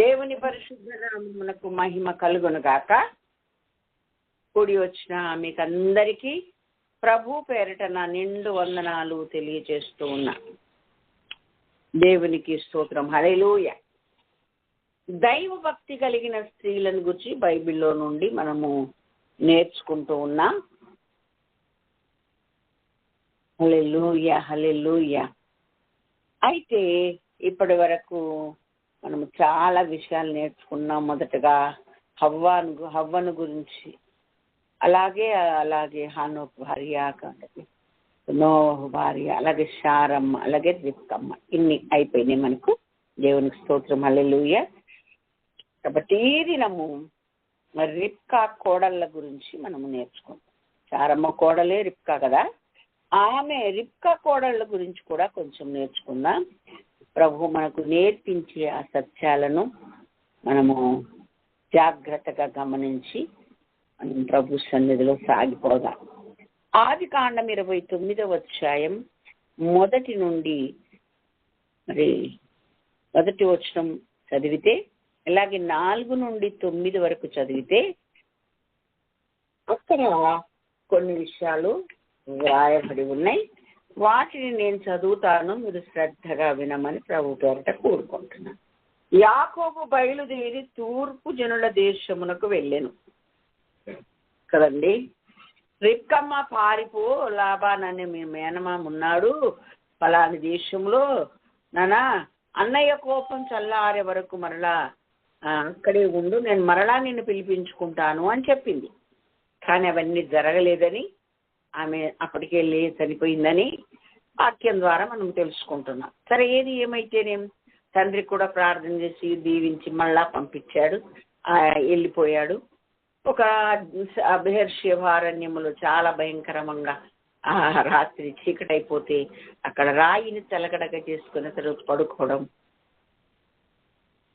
దేవుని పరిశుద్ధ నామమునకు మహిమ కలుగును గాక. కూడి వచ్చిన మీకందరికీ ప్రభు పేరిట నా నిండు వందనాలు తెలియజేస్తూ ఉన్నా. దేవునికి స్తోత్రం. హల్లెలూయా. దైవ భక్తి కలిగిన స్త్రీలను గురించి బైబిల్లో నుండి మనము నేర్చుకుంటూ ఉన్నాం. హల్లెలూయా, హల్లెలూయా. అయితే ఇప్పటి వరకు మనము చాలా విషయాలు నేర్చుకున్నాం. మొదటగా హవ్వను గురించి, అలాగే హానోకు భార్య, నోహు భార్య, అలాగే శారమ్మ, అలాగే రిబ్కమ్మ. ఇన్ని అయిపోయినాయి మనకు. దేవునికి స్తోత్రం. హల్లెలూయా. కాబట్టి ఈ దినము మరి రిబ్కా కోడళ్ళ గురించి మనము నేర్చుకుంటాం. శారమ్మ కోడలే రిబ్కా కదా, ఆమె రిబ్కా కోడళ్ళ గురించి కూడా కొంచెం నేర్చుకుందాం. ప్రభు మనకు నేర్పించే ఆ సత్యాలను మనము జాగ్రత్తగా గమనించి మనం ప్రభు సన్నిధిలో సాగిపోదాం. ఆదికాండం 29వ అధ్యాయం మొదటి నుండి మరి మొదటి వచనం చదివితే, అలాగే 4 నుండి 9 వరకు చదివితే అక్కడ కొన్ని విషయాలు వ్రాయబడి ఉన్నాయి. వాటిని నేను చదువుతాను, మీరు శ్రద్ధగా వినమని ప్రభు పేరిట కోరుకుంటున్నాను. యాకోబు బయలుదేరి తూర్పు జనుల దేశమునకు వెళ్ళెను కదండి. రిబ్కమ్మ పారిపో, లాబాన్ అనే మీ మేనమామ ఉన్నాడు పలాని దేశంలో, నానా అన్నయ్య కోపం చల్లారే వరకు మరలా అక్కడే ఉండు, నేను మరలా నిన్ను పిలిపించుకుంటాను అని చెప్పింది. కానీ అవన్నీ జరగలేదని, ఆమె అప్పటికే చనిపోయిందని వాక్యం ద్వారా మనం తెలుసుకుంటున్నాం. సరే, ఏది ఏమైతేనేం తండ్రి కూడా ప్రార్థన చేసి దీవించి మళ్ళా పంపించాడు, వెళ్ళిపోయాడు. ఒక బెర్షెబారణ్యములో చాలా భయంకరంగా రాత్రి చీకటైపోతే అక్కడ రాయిని తలగడగా చేసుకుని అతడు పడుకోవడం,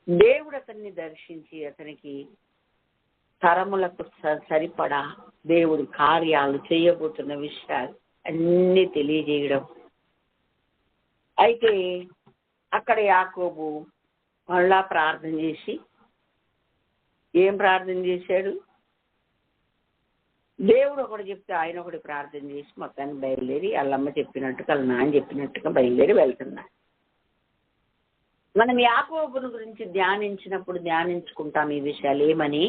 దేవుడు అతన్ని దర్శించి అతనికి తరములకు సరిపడా దేవుడి కార్యాలు చేయబోతున్న విషయాలు అన్నీ తెలియజేయడం. అయితే అక్కడ యాకోబు మళ్ళా ప్రార్థన చేసి, ఏం ప్రార్థన చేశాడు? దేవుడు ఒకటి చెప్తే ఆయన ఒకటి ప్రార్థన చేసి మొత్తాన్ని బయలుదేరి వాళ్ళమ్మ చెప్పినట్టుగా, వాళ్ళ నాన్న చెప్పినట్టుగా బయలుదేరి వెళ్తున్నాడు. మనం యాకోబుని గురించి ధ్యానించుకుంటాం ఈ విషయాలు. ఏమని?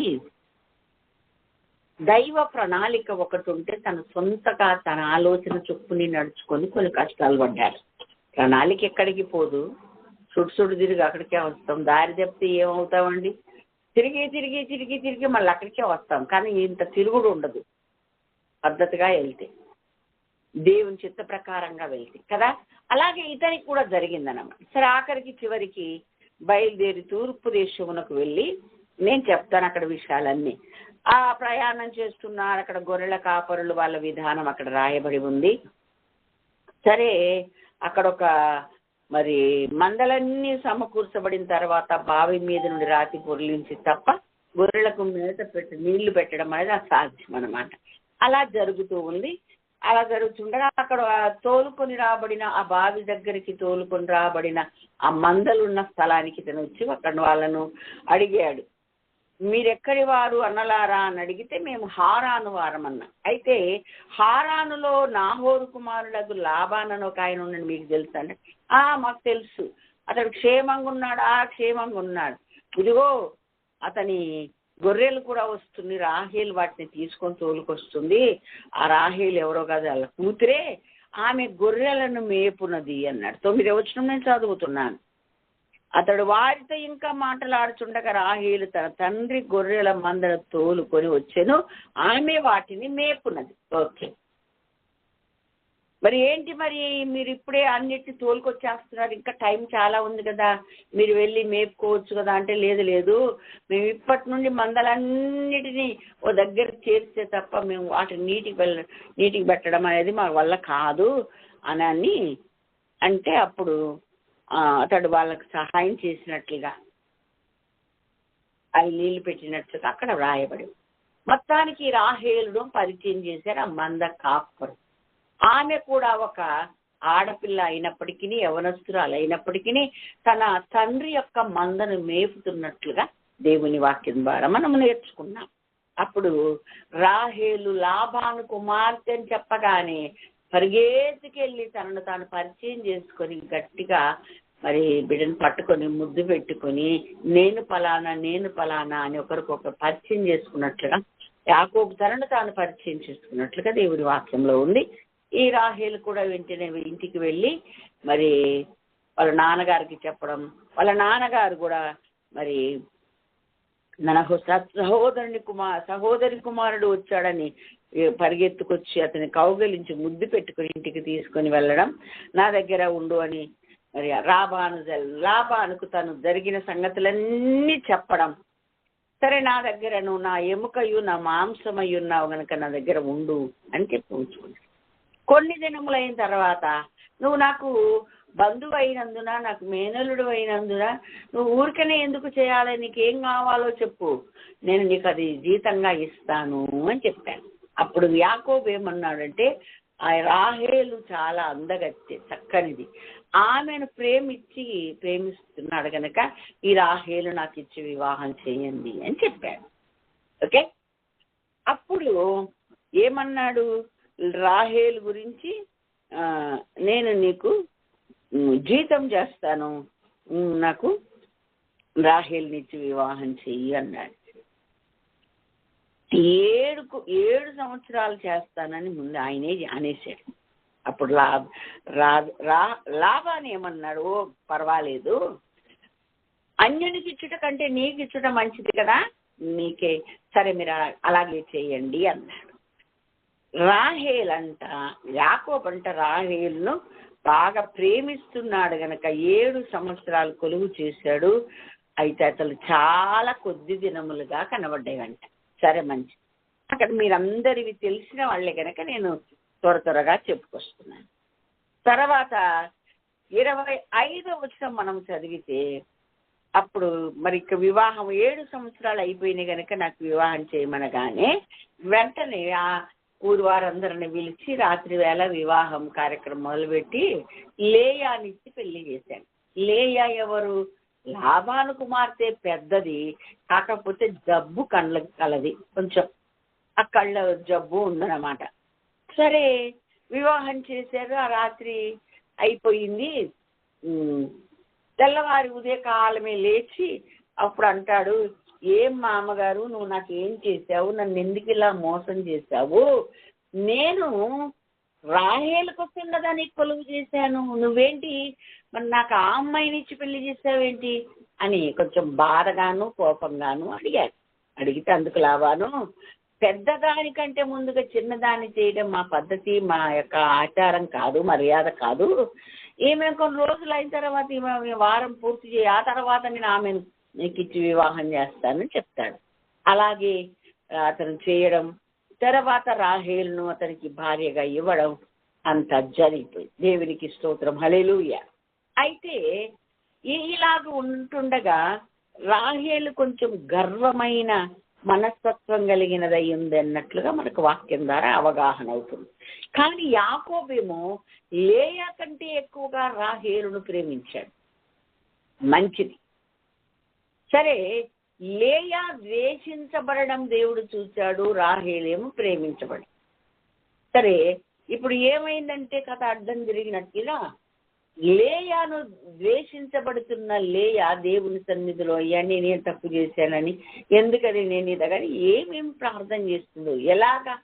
దైవ ప్రణాళిక ఒకటి ఉంటే తన సొంతగా తన ఆలోచన చొప్పుని నడుచుకొని కొన్ని కష్టాలు పడ్డారు. ప్రణాళిక ఎక్కడికి పోదు, సుడు తిరిగి అక్కడికే వస్తాం. దారి తప్పితే ఏమవుతామండి? తిరిగి మళ్ళీ అక్కడికే వస్తాం. కానీ ఇంత తిరుగుడు ఉండదు పద్ధతిగా వెళ్తే, దేవుని చిత్త ప్రకారంగా వెళ్తే కదా. అలాగే ఇతనికి కూడా జరిగిందన్నమాట. సరే, చివరికి బయలుదేరి తూర్పు దేశమునకు వెళ్ళి, నేను చెప్తాను అక్కడ విషయాలన్నీ. ఆ ప్రయాణం చేస్తున్నారు. అక్కడ గొర్రెల కాపరులు వాళ్ళ విధానం అక్కడ రాయబడి ఉంది. సరే, అక్కడ ఒక మరి మందలన్నీ సమకూర్చబడిన తర్వాత బావి మీద నుండి రాతి పొర్లించి తప్ప గొర్రెలకు మేత నీళ్లు పెట్టడం అనేది అసాధ్యం అన్నమాట. అలా జరుగుతూ ఉంది. అలా జరుగుతుండగా అక్కడ తోలుకొని రాబడిన ఆ బావి దగ్గరికి తోలుకొని రాబడిన ఆ మందలున్న స్థలానికి తను వచ్చి అక్కడ వాళ్ళను అడిగాడు, మీరెక్కడి వారు అన్నలారా అని అడిగితే, మేము హారాను వారం అన్నా. అయితే హారానులో నాహోరు కుమారులకు లాబాన్ అని ఒక ఆయన ఉన్నాడు, మీకు తెలుసు అంటే, మాకు తెలుసు, అతడు క్షేమంగా ఉన్నాడు. క్షేమంగా ఉన్నాడు. ఇదిగో అతని గొర్రెలు కూడా వస్తుంది, రాహేలు వాటిని తీసుకొని తోలుకొస్తుంది. ఆ రాహేలు ఎవరో కాదు, వాళ్ళ కూతురే, ఆమె గొర్రెలను మేపునది అన్నాడు. 9వ వచనం నేను చదువుతున్నాను. అతడు వారితో ఇంకా మాట్లాడుచుండగా రాహేలు తన తండ్రి గొర్రెల మందల తోలుకొని వచ్చెను, ఆమె వాటిని మేపునది. ఓకే, మరి ఏంటి? మరి మీరు ఇప్పుడే అన్నిటిని తోలుకొచ్చేస్తున్నారు, ఇంకా టైం చాలా ఉంది కదా, మీరు వెళ్ళి మేపుకోవచ్చు కదా అంటే, లేదు మేము ఇప్పటి నుండి మందలన్నిటినీ ఓ దగ్గర చేర్చే తప్ప మేము వాటిని నీటికి పెట్టడం అనేది మా వల్ల కాదు అని అంటే, అప్పుడు అతడు వాళ్ళకు సహాయం చేసినట్లుగా అవి నీళ్లు పెట్టినట్లుగా అక్కడ వ్రాయబడి, మొత్తానికి రాహేలును పరిచయం చేశారు ఆ మంద కాపరు. ఆమె కూడా ఒక ఆడపిల్ల అయినప్పటికీ, యవనస్తురాలు అయినప్పటికీ తన తండ్రి యొక్క మందను మేపుతున్నట్లుగా దేవుని వాక్యం ద్వారా మనం నేర్చుకున్నాం. అప్పుడు రాహేలు లాబాను కుమార్తె అని చెప్పగానే పరిగెత్తుకెళ్ళి తనను తాను పరిచయం చేసుకొని గట్టిగా మరి బిడ్డను పట్టుకొని ముద్దు పెట్టుకొని నేను ఫలానా అని ఒకరికొకరు పరిచయం చేసుకున్నట్లుగా యాకోబు తనను తాను పరిచయం చేసుకున్నట్లుగా దేవుడి వాక్యంలో ఉంది. ఈ రాహేలు కూడా వెంటనే ఇంటికి వెళ్ళి మరి వాళ్ళ నాన్నగారికి చెప్పడం, వాళ్ళ నాన్నగారు కూడా మరి నాకు సహోదరి కుమారుడు వచ్చాడని పరిగెత్తుకొచ్చి అతని కౌగలించి ముద్దు పెట్టుకుని ఇంటికి తీసుకొని వెళ్ళడం, నా దగ్గర ఉండు అని మరి లాబానుకు తను జరిగిన సంగతులన్నీ చెప్పడం. సరే, నా దగ్గర నువ్వు నా ఎముకయు నా మాంసమయ్యి ఉన్నావు కనుక నా దగ్గర ఉండు అని చెప్పి ఉంచుకున్నాడు. కొన్ని దినములైన తర్వాత నువ్వు నాకు బంధువు అయినందున, నాకు మేనలుడు అయినందున నువ్వు ఊరికనే ఎందుకు చేయాలి, నీకేం కావాలో చెప్పు, నేను నీకు అది జీతంగా ఇస్తాను అని చెప్పాను. అప్పుడు యాకోబు ఏమన్నాడంటే, ఆ రాహేలు చాలా అందగత్తె, చక్కనిది, ఆమెను ప్రేమిస్తున్నాడు కనుక ఈ రాహేలు నాకు ఇచ్చి వివాహం చేయండి అని చెప్పాడు. ఓకే, అప్పుడు ఏమన్నాడు రాహేలు గురించి, నేను నీకు జీతం చేస్తాను, నాకు రాహేలునిచ్చి వివాహం చెయ్యి అన్నాడు. 7 సంవత్సరాలు చేస్తానని ముందు ఆయనే అనేసాడు. అప్పుడు లాబాను ఏమన్నాడు, ఓ పర్వాలేదు, అన్యునికి ఇచ్చుట కంటే నీకు ఇచ్చుట మంచిది కదా, నీకే సరే మీరు అలాగే చేయండి అన్నాడు. రాహేల్ అంట, యాకోబు అంట రాహేలును బాగా ప్రేమిస్తున్నాడు గనక 7 సంవత్సరాలు కొలువు చేశాడు. అయితే అసలు చాలా కొద్ది దినములుగా కనబడ్డాయంట. సరే, మంచిది. అక్కడ మీరందరివి తెలిసిన వాళ్ళే కనుక నేను త్వరగా చెప్పుకొస్తున్నాను. తర్వాత 25వ వచనం మనం చదివితే, అప్పుడు మరి ఇక వివాహం 7 సంవత్సరాలు అయిపోయినాయి కనుక నాకు వివాహం చేయమనగానే వెంటనే ఆ ఊరు వారందరిని పిలిచి రాత్రి వేళ వివాహం కార్యక్రమం మొదలుపెట్టి లేయానిచ్చి పెళ్లి చేశాను. లేయా ఎవరు? లాబాను కుమార్తె, పెద్దది, కాకపోతే జబ్బు కళ్ళకి కలది, కొంచెం ఆ కళ్ళ జబ్బు ఉందన్నమాట. సరే, వివాహం చేశారు. ఆ రాత్రి అయిపోయింది. తెల్లవారి ఉదయకాలమే లేచి అప్పుడు అంటాడు, ఏం మామగారు నువ్వు నాకు ఏం చేశావు, నన్ను ఎందుకు ఇలా మోసం చేశావు, నేను రాహేలు కోసం కదా నీకు కొలువు చేశాను, నువ్వేంటి మరి నాకు ఆ అమ్మాయినిచ్చి పెళ్లి చేసావేంటి అని కొంచెం బాధగాను కోపంగాను అడిగాడు. అడిగితే అందుకు లాబాను, పెద్దదానికంటే ముందుగా చిన్నదాన్ని చేయడం మా పద్ధతి, మా యొక్క ఆచారం కాదు, మర్యాద కాదు. ఈమె కొన్ని రోజులు అయిన తర్వాత ఈమె వారం పూర్తి చేయి, ఆ తర్వాత నేను ఆమెను నీకు ఇచ్చి వివాహం చేస్తానని చెప్తాడు. అలాగే అతను చేయడం, తర్వాత రాహేలును అతనికి భార్యగా ఇవ్వడం, అంత జరిగిపోయి దేవునికి స్తోత్రం, హల్లెలూయా. అయితే ఇలాగ ఉంటుండగా రాహేలు కొంచెం గర్వమైన మనస్తత్వం కలిగినదై ఉంది అన్నట్లుగా మనకు వాక్యం ద్వారా అవగాహన అవుతుంది. కానీ యాకోబేమో లేయా కంటే ఎక్కువగా రాహేలును ప్రేమించాడు. మంచిది. సరే, లేయా ద్వేషించబడడం దేవుడు చూశాడు, రాహేలేమో ప్రేమించబడి. సరే, ఇప్పుడు ఏమైందంటే కథ అడ్డం జరిగినట్టుగా లేయాను ద్వేషించబడుతున్న లేయా దేవుని సన్నిధిలో, అయ్యా నేనేం తప్పు చేశానని, ఎందుకని నేను ఇదగని ఏమేమి ప్రార్థన చేస్తుందో, ఎలాగా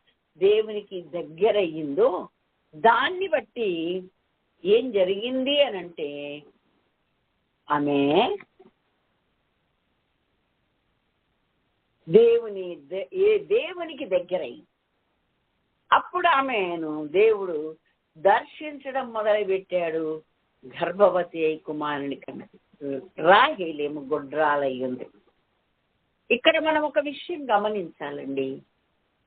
దేవునికి దగ్గర అయ్యిందో దాన్ని బట్టి ఏం జరిగింది అని అంటే, ఆమె దేవునికి దగ్గరయ్యి అప్పుడు ఆమెను దేవుడు దర్శించడం మొదలుపెట్టాడు. గర్భవతి అయి కుమారుని కన్నది. రాహేలేమో గొడ్రాలయ్యింది. ఇక్కడ మనం ఒక విషయం గమనించాలండి.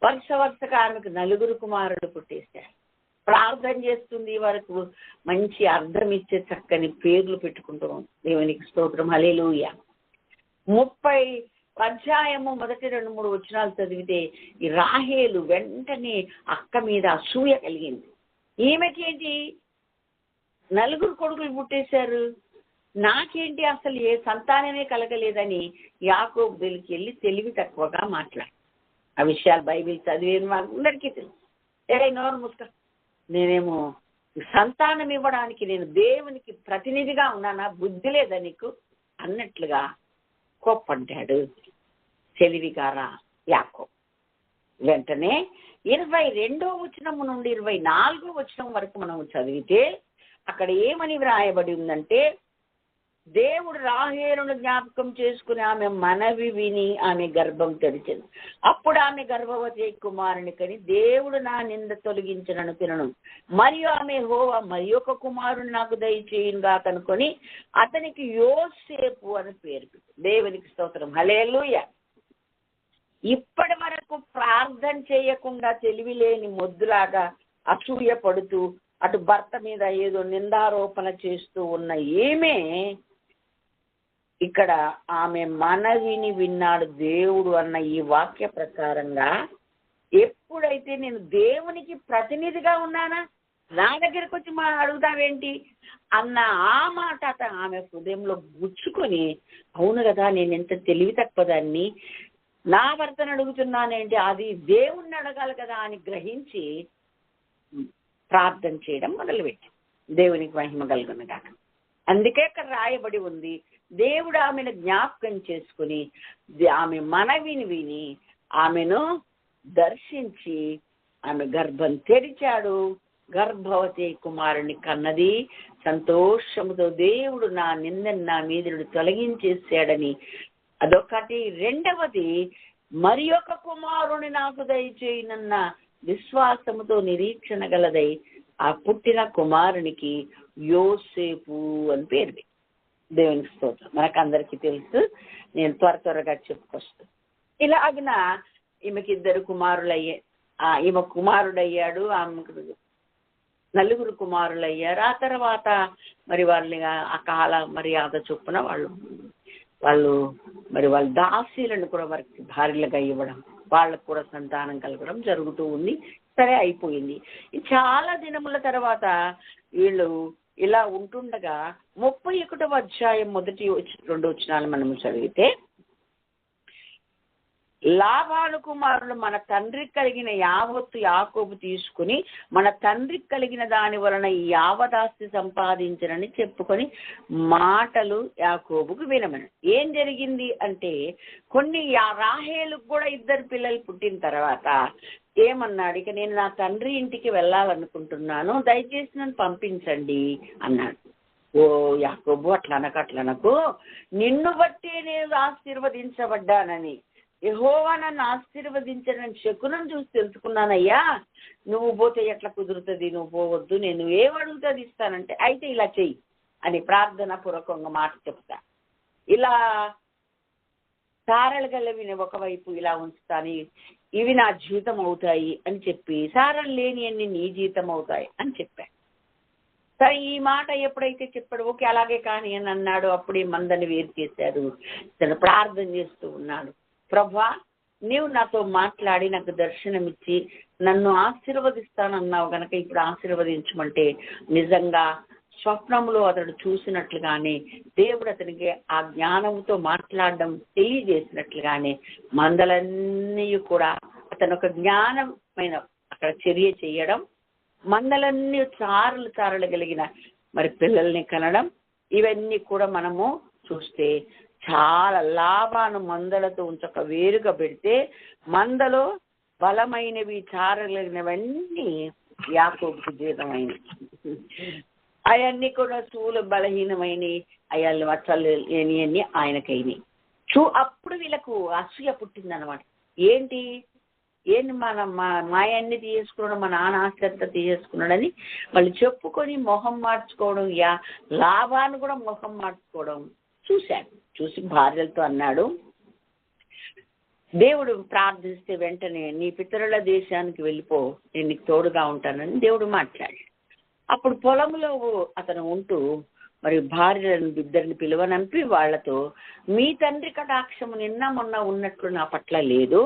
వరుసగా ఆమెకు 4 కుమారులు పుట్టేశారు. ప్రార్థన చేస్తుంది, వరకు మంచి అర్థం ఇచ్చే చక్కని పేర్లు పెట్టుకుంటూ దేవునికి స్తోత్రం, హల్లెలూయా. 30 అధ్యాయము మొదటి 2-3 వచనాలు చదివితే ఈ రాహేలు వెంటనే అక్క మీద అసూయ కలిగింది. ఈమెకేంటి నలుగురు కొడుకులు పుట్టేశారు, నాకేంటి అసలు ఏ సంతానమే కలగలేదని యాకోబు దగ్గరికి వెళ్ళి తెలివి తక్కువగా మాట్లాడు. ఆ విషయాలు బైబిల్ చదివేది అందరికీ తెలుసు. నోరు ముక్క, నేనేమో సంతానం ఇవ్వడానికి నేను దేవునికి ప్రతినిధిగా ఉన్నానా, బుద్ధి లేదా నీకు అన్నట్లుగా కోప్పడ్డాడు తెలివిగారా యాకోబు. వెంటనే 22వ వచనం నుండి 24వ వచనం వరకు మనం చదివితే అక్కడ ఏమని వ్రాయబడి ఉందంటే, దేవుడు రాహేలును జ్ఞాపకం చేసుకుని ఆమె మనవి విని ఆమె గర్భం తెరిచింది. అప్పుడు ఆమె గర్భవతి కుమారుని కని దేవుడు నా నింద తొలగించనను తినను, మరియు ఆమె యెహోవా మరి ఒక కుమారుని నాకు దయచేయునుగా కనుకొని అతనికి యోసేపు అని పేరు పెట్టు. దేవునికి స్తోత్రం, హల్లెలూయా. ఇప్పటి వరకు ప్రార్థన చేయకుండా తెలివి లేని మొద్దులాగా అసూయ పడుతూ అటు భర్త మీద ఏదో నిందారోపణ చేస్తూ ఉన్న ఈమె ఇక్కడ ఆమె మనవిని విన్నాడు దేవుడు అన్న ఈ వాక్య ప్రకారంగా, ఎప్పుడైతే నేను దేవునికి ప్రతినిధిగా ఉన్నానా, నా దగ్గరకు వచ్చి అడుగుతావేంటి అన్న ఆ మాట ఆమె హృదయంలో గుచ్చుకొని, అవును కదా నేను ఎంత తెలివి తక్కువదాన్ని, నా భర్తను అడుగుతున్నానేంటి, అది దేవుణ్ణి అడగాలి కదా అని గ్రహించి ప్రార్థన చేయడం మొదలుపెట్టి దేవునికి మహిమ కలుగునుగాక. అందుకే ఇక్కడ రాయబడి ఉంది, దేవుడు ఆమెను జ్ఞాపకం చేసుకుని ఆమె మనవిని విని ఆమెను దర్శించి ఆమె గర్భం తెరిచాడు. గర్భవతి కుమారుని కన్నది. సంతోషముతో దేవుడు నా నిందని నా మీద తొలగించేసాడని అదొకటి. రెండవది, మరి ఒక కుమారుని నాకు దయచేయనన్న విశ్వాసముతో నిరీక్షణ గలదై ఆ పుట్టిన కుమారునికి యోసేపు అని పేరు. దేవునికి స్తోత్రం. మనకందరికీ తెలుసు, నేను త్వరగా చెప్పుకొస్తాను. ఇలాగిన ఈమెకి 2 కుమారులయ్యే, ఈమె కుమారుడయ్యాడు, ఆమెకు 4 కుమారులయ్యారు. ఆ తర్వాత మరి వాళ్ళని ఆ కాల మర్యాద చొప్పున వాళ్ళు దాసీలను కూడా వారికి భార్యలుగా ఇవ్వడం, వాళ్ళకు కూడా సంతానం కలగడం జరుగుతూ ఉంది. సరే, అయిపోయింది. చాలా దినముల తర్వాత వీళ్ళు ఇలా ఉంటుండగా 31వ అధ్యాయం 1-2 వచనాలు మనము చదివితే, లాబాను కుమారులు మన తండ్రికి కలిగిన యావత్తు యాకోబు తీసుకుని మన తండ్రికి కలిగిన దాని వలన ఈ యావదాస్తి సంపాదించనని చెప్పుకొని మాటలు యాకోబుకు వినమని. ఏం జరిగింది అంటే, కొన్ని రాహేలుకు కూడా 2 పిల్లలు పుట్టిన తర్వాత ఏమన్నాడు, ఇక నేను నా తండ్రి ఇంటికి వెళ్ళాలనుకుంటున్నాను, దయచేసి నన్ను పంపించండి అన్నాడు. ఓ యాకోబు, అట్లనకు, నిన్ను బట్టి నేను ఆశీర్వదించబడ్డానని, యెహోవా నన్ను ఆశీర్వదించనని శకునం చూసి తెలుసుకున్నానయ్యా, నువ్వు పోతే ఎట్లా కుదురుతుంది, నువ్వు పోవద్దు, నేను ఏమడుగుతా ఇస్తానంటే, అయితే ఇలా చెయ్యి అని ప్రార్థన పూర్వకంగా మాట చెప్తా. ఇలా సారలు గలవిని ఒకవైపు ఇలా ఉంచుతాను, ఇవి నా జీతం అవుతాయి అని చెప్పి, సారలు లేని అన్ని నీ జీతం అవుతాయి అని చెప్పాను. సరే, ఈ మాట ఎప్పుడైతే చెప్పాడు, ఓకే అలాగే కానీ అని అన్నాడు. అప్పుడే మందని వేరు చేశారు. తను ప్రార్థన చేస్తూ ఉన్నాడు, ప్రభువా నీవు నాతో మాట్లాడి నాకు దర్శనమిచ్చి నన్ను ఆశీర్వదిస్తానన్నావు గనక ఇప్పుడు ఆశీర్వదించమంటే, నిజంగా స్వప్నంలో అతడు చూసినట్లుగానే దేవుడు అతనికి ఆ జ్ఞానంతో మాట్లాడడం తెలియజేసినట్లుగానే మందలన్నీ కూడా అతను ఒక జ్ఞానమైన అక్కడ చర్య చేయడం, మందలన్నీ చారలు కలిగిన మరి పిల్లల్ని కనడం, ఇవన్నీ కూడా మనము చూస్తే చాలా లాభాను మందలతో ఉంచక వేరుగా పెడితే మందలో బలమైనవి చారలిగినవన్నీ యాకోబుకు జీతమైనవి, అవన్నీ కూడా చూలు బలహీనమైనవి, అయ్యాళ్ళు మచ్చలు లేని ఆయనకైనాయి. అప్పుడు వీళ్ళకు అసూయ పుట్టిందనమాట. ఏంటి మా అన్ని తీసేసుకున్నాడు, మా నాన్న ఆస్తి తీసేసుకున్నాడని వాళ్ళు చెప్పుకొని మొహం మార్చుకోవడం, లాభాన్ని కూడా మొహం మార్చుకోవడం చూశాడు. చూసి భార్యలతో అన్నాడు, దేవుడు ప్రార్థిస్తే వెంటనే నీ పితరుల దేశానికి వెళ్ళిపో, నేను నీకు తోడుగా ఉంటానని దేవుడు మాట్లాడాడు. అప్పుడు పొలంలో అతను ఉంటూ మరి భార్యలను 2 పిలువనంపి వాళ్లతో, మీ తండ్రి కటాక్షము నిన్న మొన్న ఉన్నట్లు నా పట్ల లేదు,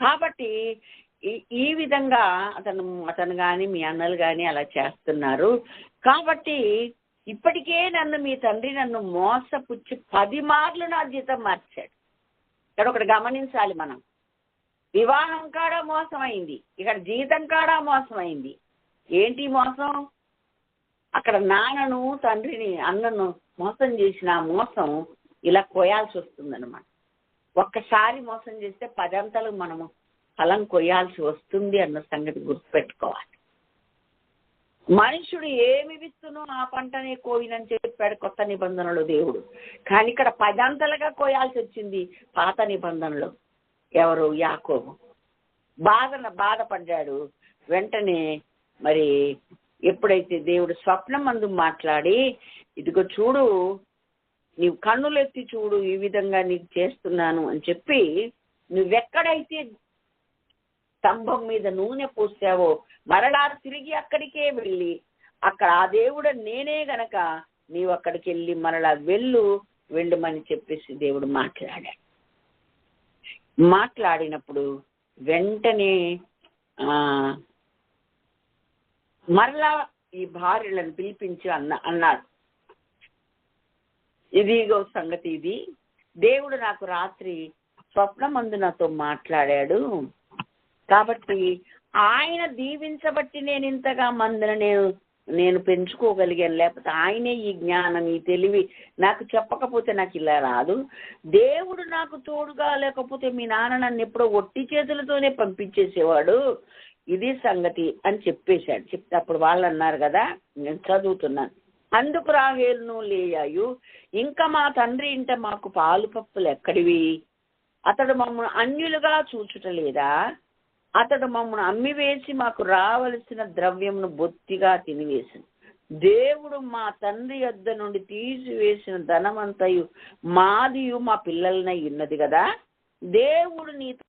కాబట్టి ఈ విధంగా అతను కానీ మీ అన్నలు కానీ అలా చేస్తున్నారు. కాబట్టి ఇప్పటికే మీ తండ్రి నన్ను మోసపుచ్చి 10 మార్లు నా జీతం మార్చాడు. ఇక్కడ ఒకటి గమనించాలి మనం. వివాహం కాడా మోసమైంది, ఇక్కడ జీతం కాడా మోసమైంది. ఏంటి మోసం? అక్కడ నాన్నను తండ్రిని అన్నను మోసం చేసిన మోసం ఇలా కొయ్యాల్సి వస్తుందన్నమాట. ఒక్కసారి మోసం చేస్తే 10 అంతలు మనము ఫలం కొయ్యాల్సి వస్తుంది అన్న సంగతి గుర్తుపెట్టుకోవాలి. మనుషుడు ఏమి విత్తునో ఆ పంటనే కోయినని చెప్పాడు కొత్త నిబంధనలో దేవుడు. కానీ ఇక్కడ 10 అంతలుగా కోయాల్సి వచ్చింది పాత నిబంధనలో. ఎవరు? యాకోబు. బాధపడ్డాడు. వెంటనే మరి ఎప్పుడైతే దేవుడు స్వప్నం మందు మాట్లాడి, ఇదిగో చూడు, నీవు కన్నులెత్తి చూడు, ఈ విధంగా నీకు చేస్తున్నాను అని చెప్పి, నువ్వెక్కడైతే స్తంభం మీద నూనె పోసావో మరలా తిరిగి అక్కడికే వెళ్ళి, అక్కడ ఆ దేవుడు నేనే గనక నీవు అక్కడికి వెళ్ళి మరలా వెళ్ళమని చెప్పేసి దేవుడు మాట్లాడినప్పుడు వెంటనే మరలా ఈ భార్యలను పిలిపించి అన్నాడు, ఇదిగో సంగతి ఇది, దేవుడు నాకు రాత్రి స్వప్నమందు నాతో మాట్లాడాడు. కాబట్టి ఆయన దీవించబట్టి నేను ఇంతగా మందిని నేను పెంచుకోగలిగాను. లేకపోతే ఆయనే ఈ జ్ఞానం, ఈ తెలివి నాకు చెప్పకపోతే నాకు ఇలా రాదు. దేవుడు నాకు తోడుగా లేకపోతే మీ నాన్న నన్ను ఎప్పుడో ఒట్టి చేతులతోనే పంపించేసేవాడు. ఇది సంగతి అని చెప్పేశాడు. చెప్తే అప్పుడు వాళ్ళు అన్నారు కదా, నేను చదువుతున్నాను. అందుకు రాహేలును లేయాయు, ఇంకా మా తండ్రి ఇంట మాకు పాలు పప్పులు ఎక్కడివి? అతడు మమ్మల్ని అన్యులుగా చూచుటలేదా? అతడు మమ్మల్ని అమ్మివేసి మాకు రావలసిన ద్రవ్యమును బొత్తిగా తినివేసింది. దేవుడు మా తండ్రి యొద్ద నుండి తీసివేసిన ధనమంతయు మాదియు మా పిల్లలనై ఉన్నది కదా, దేవుడు నీతో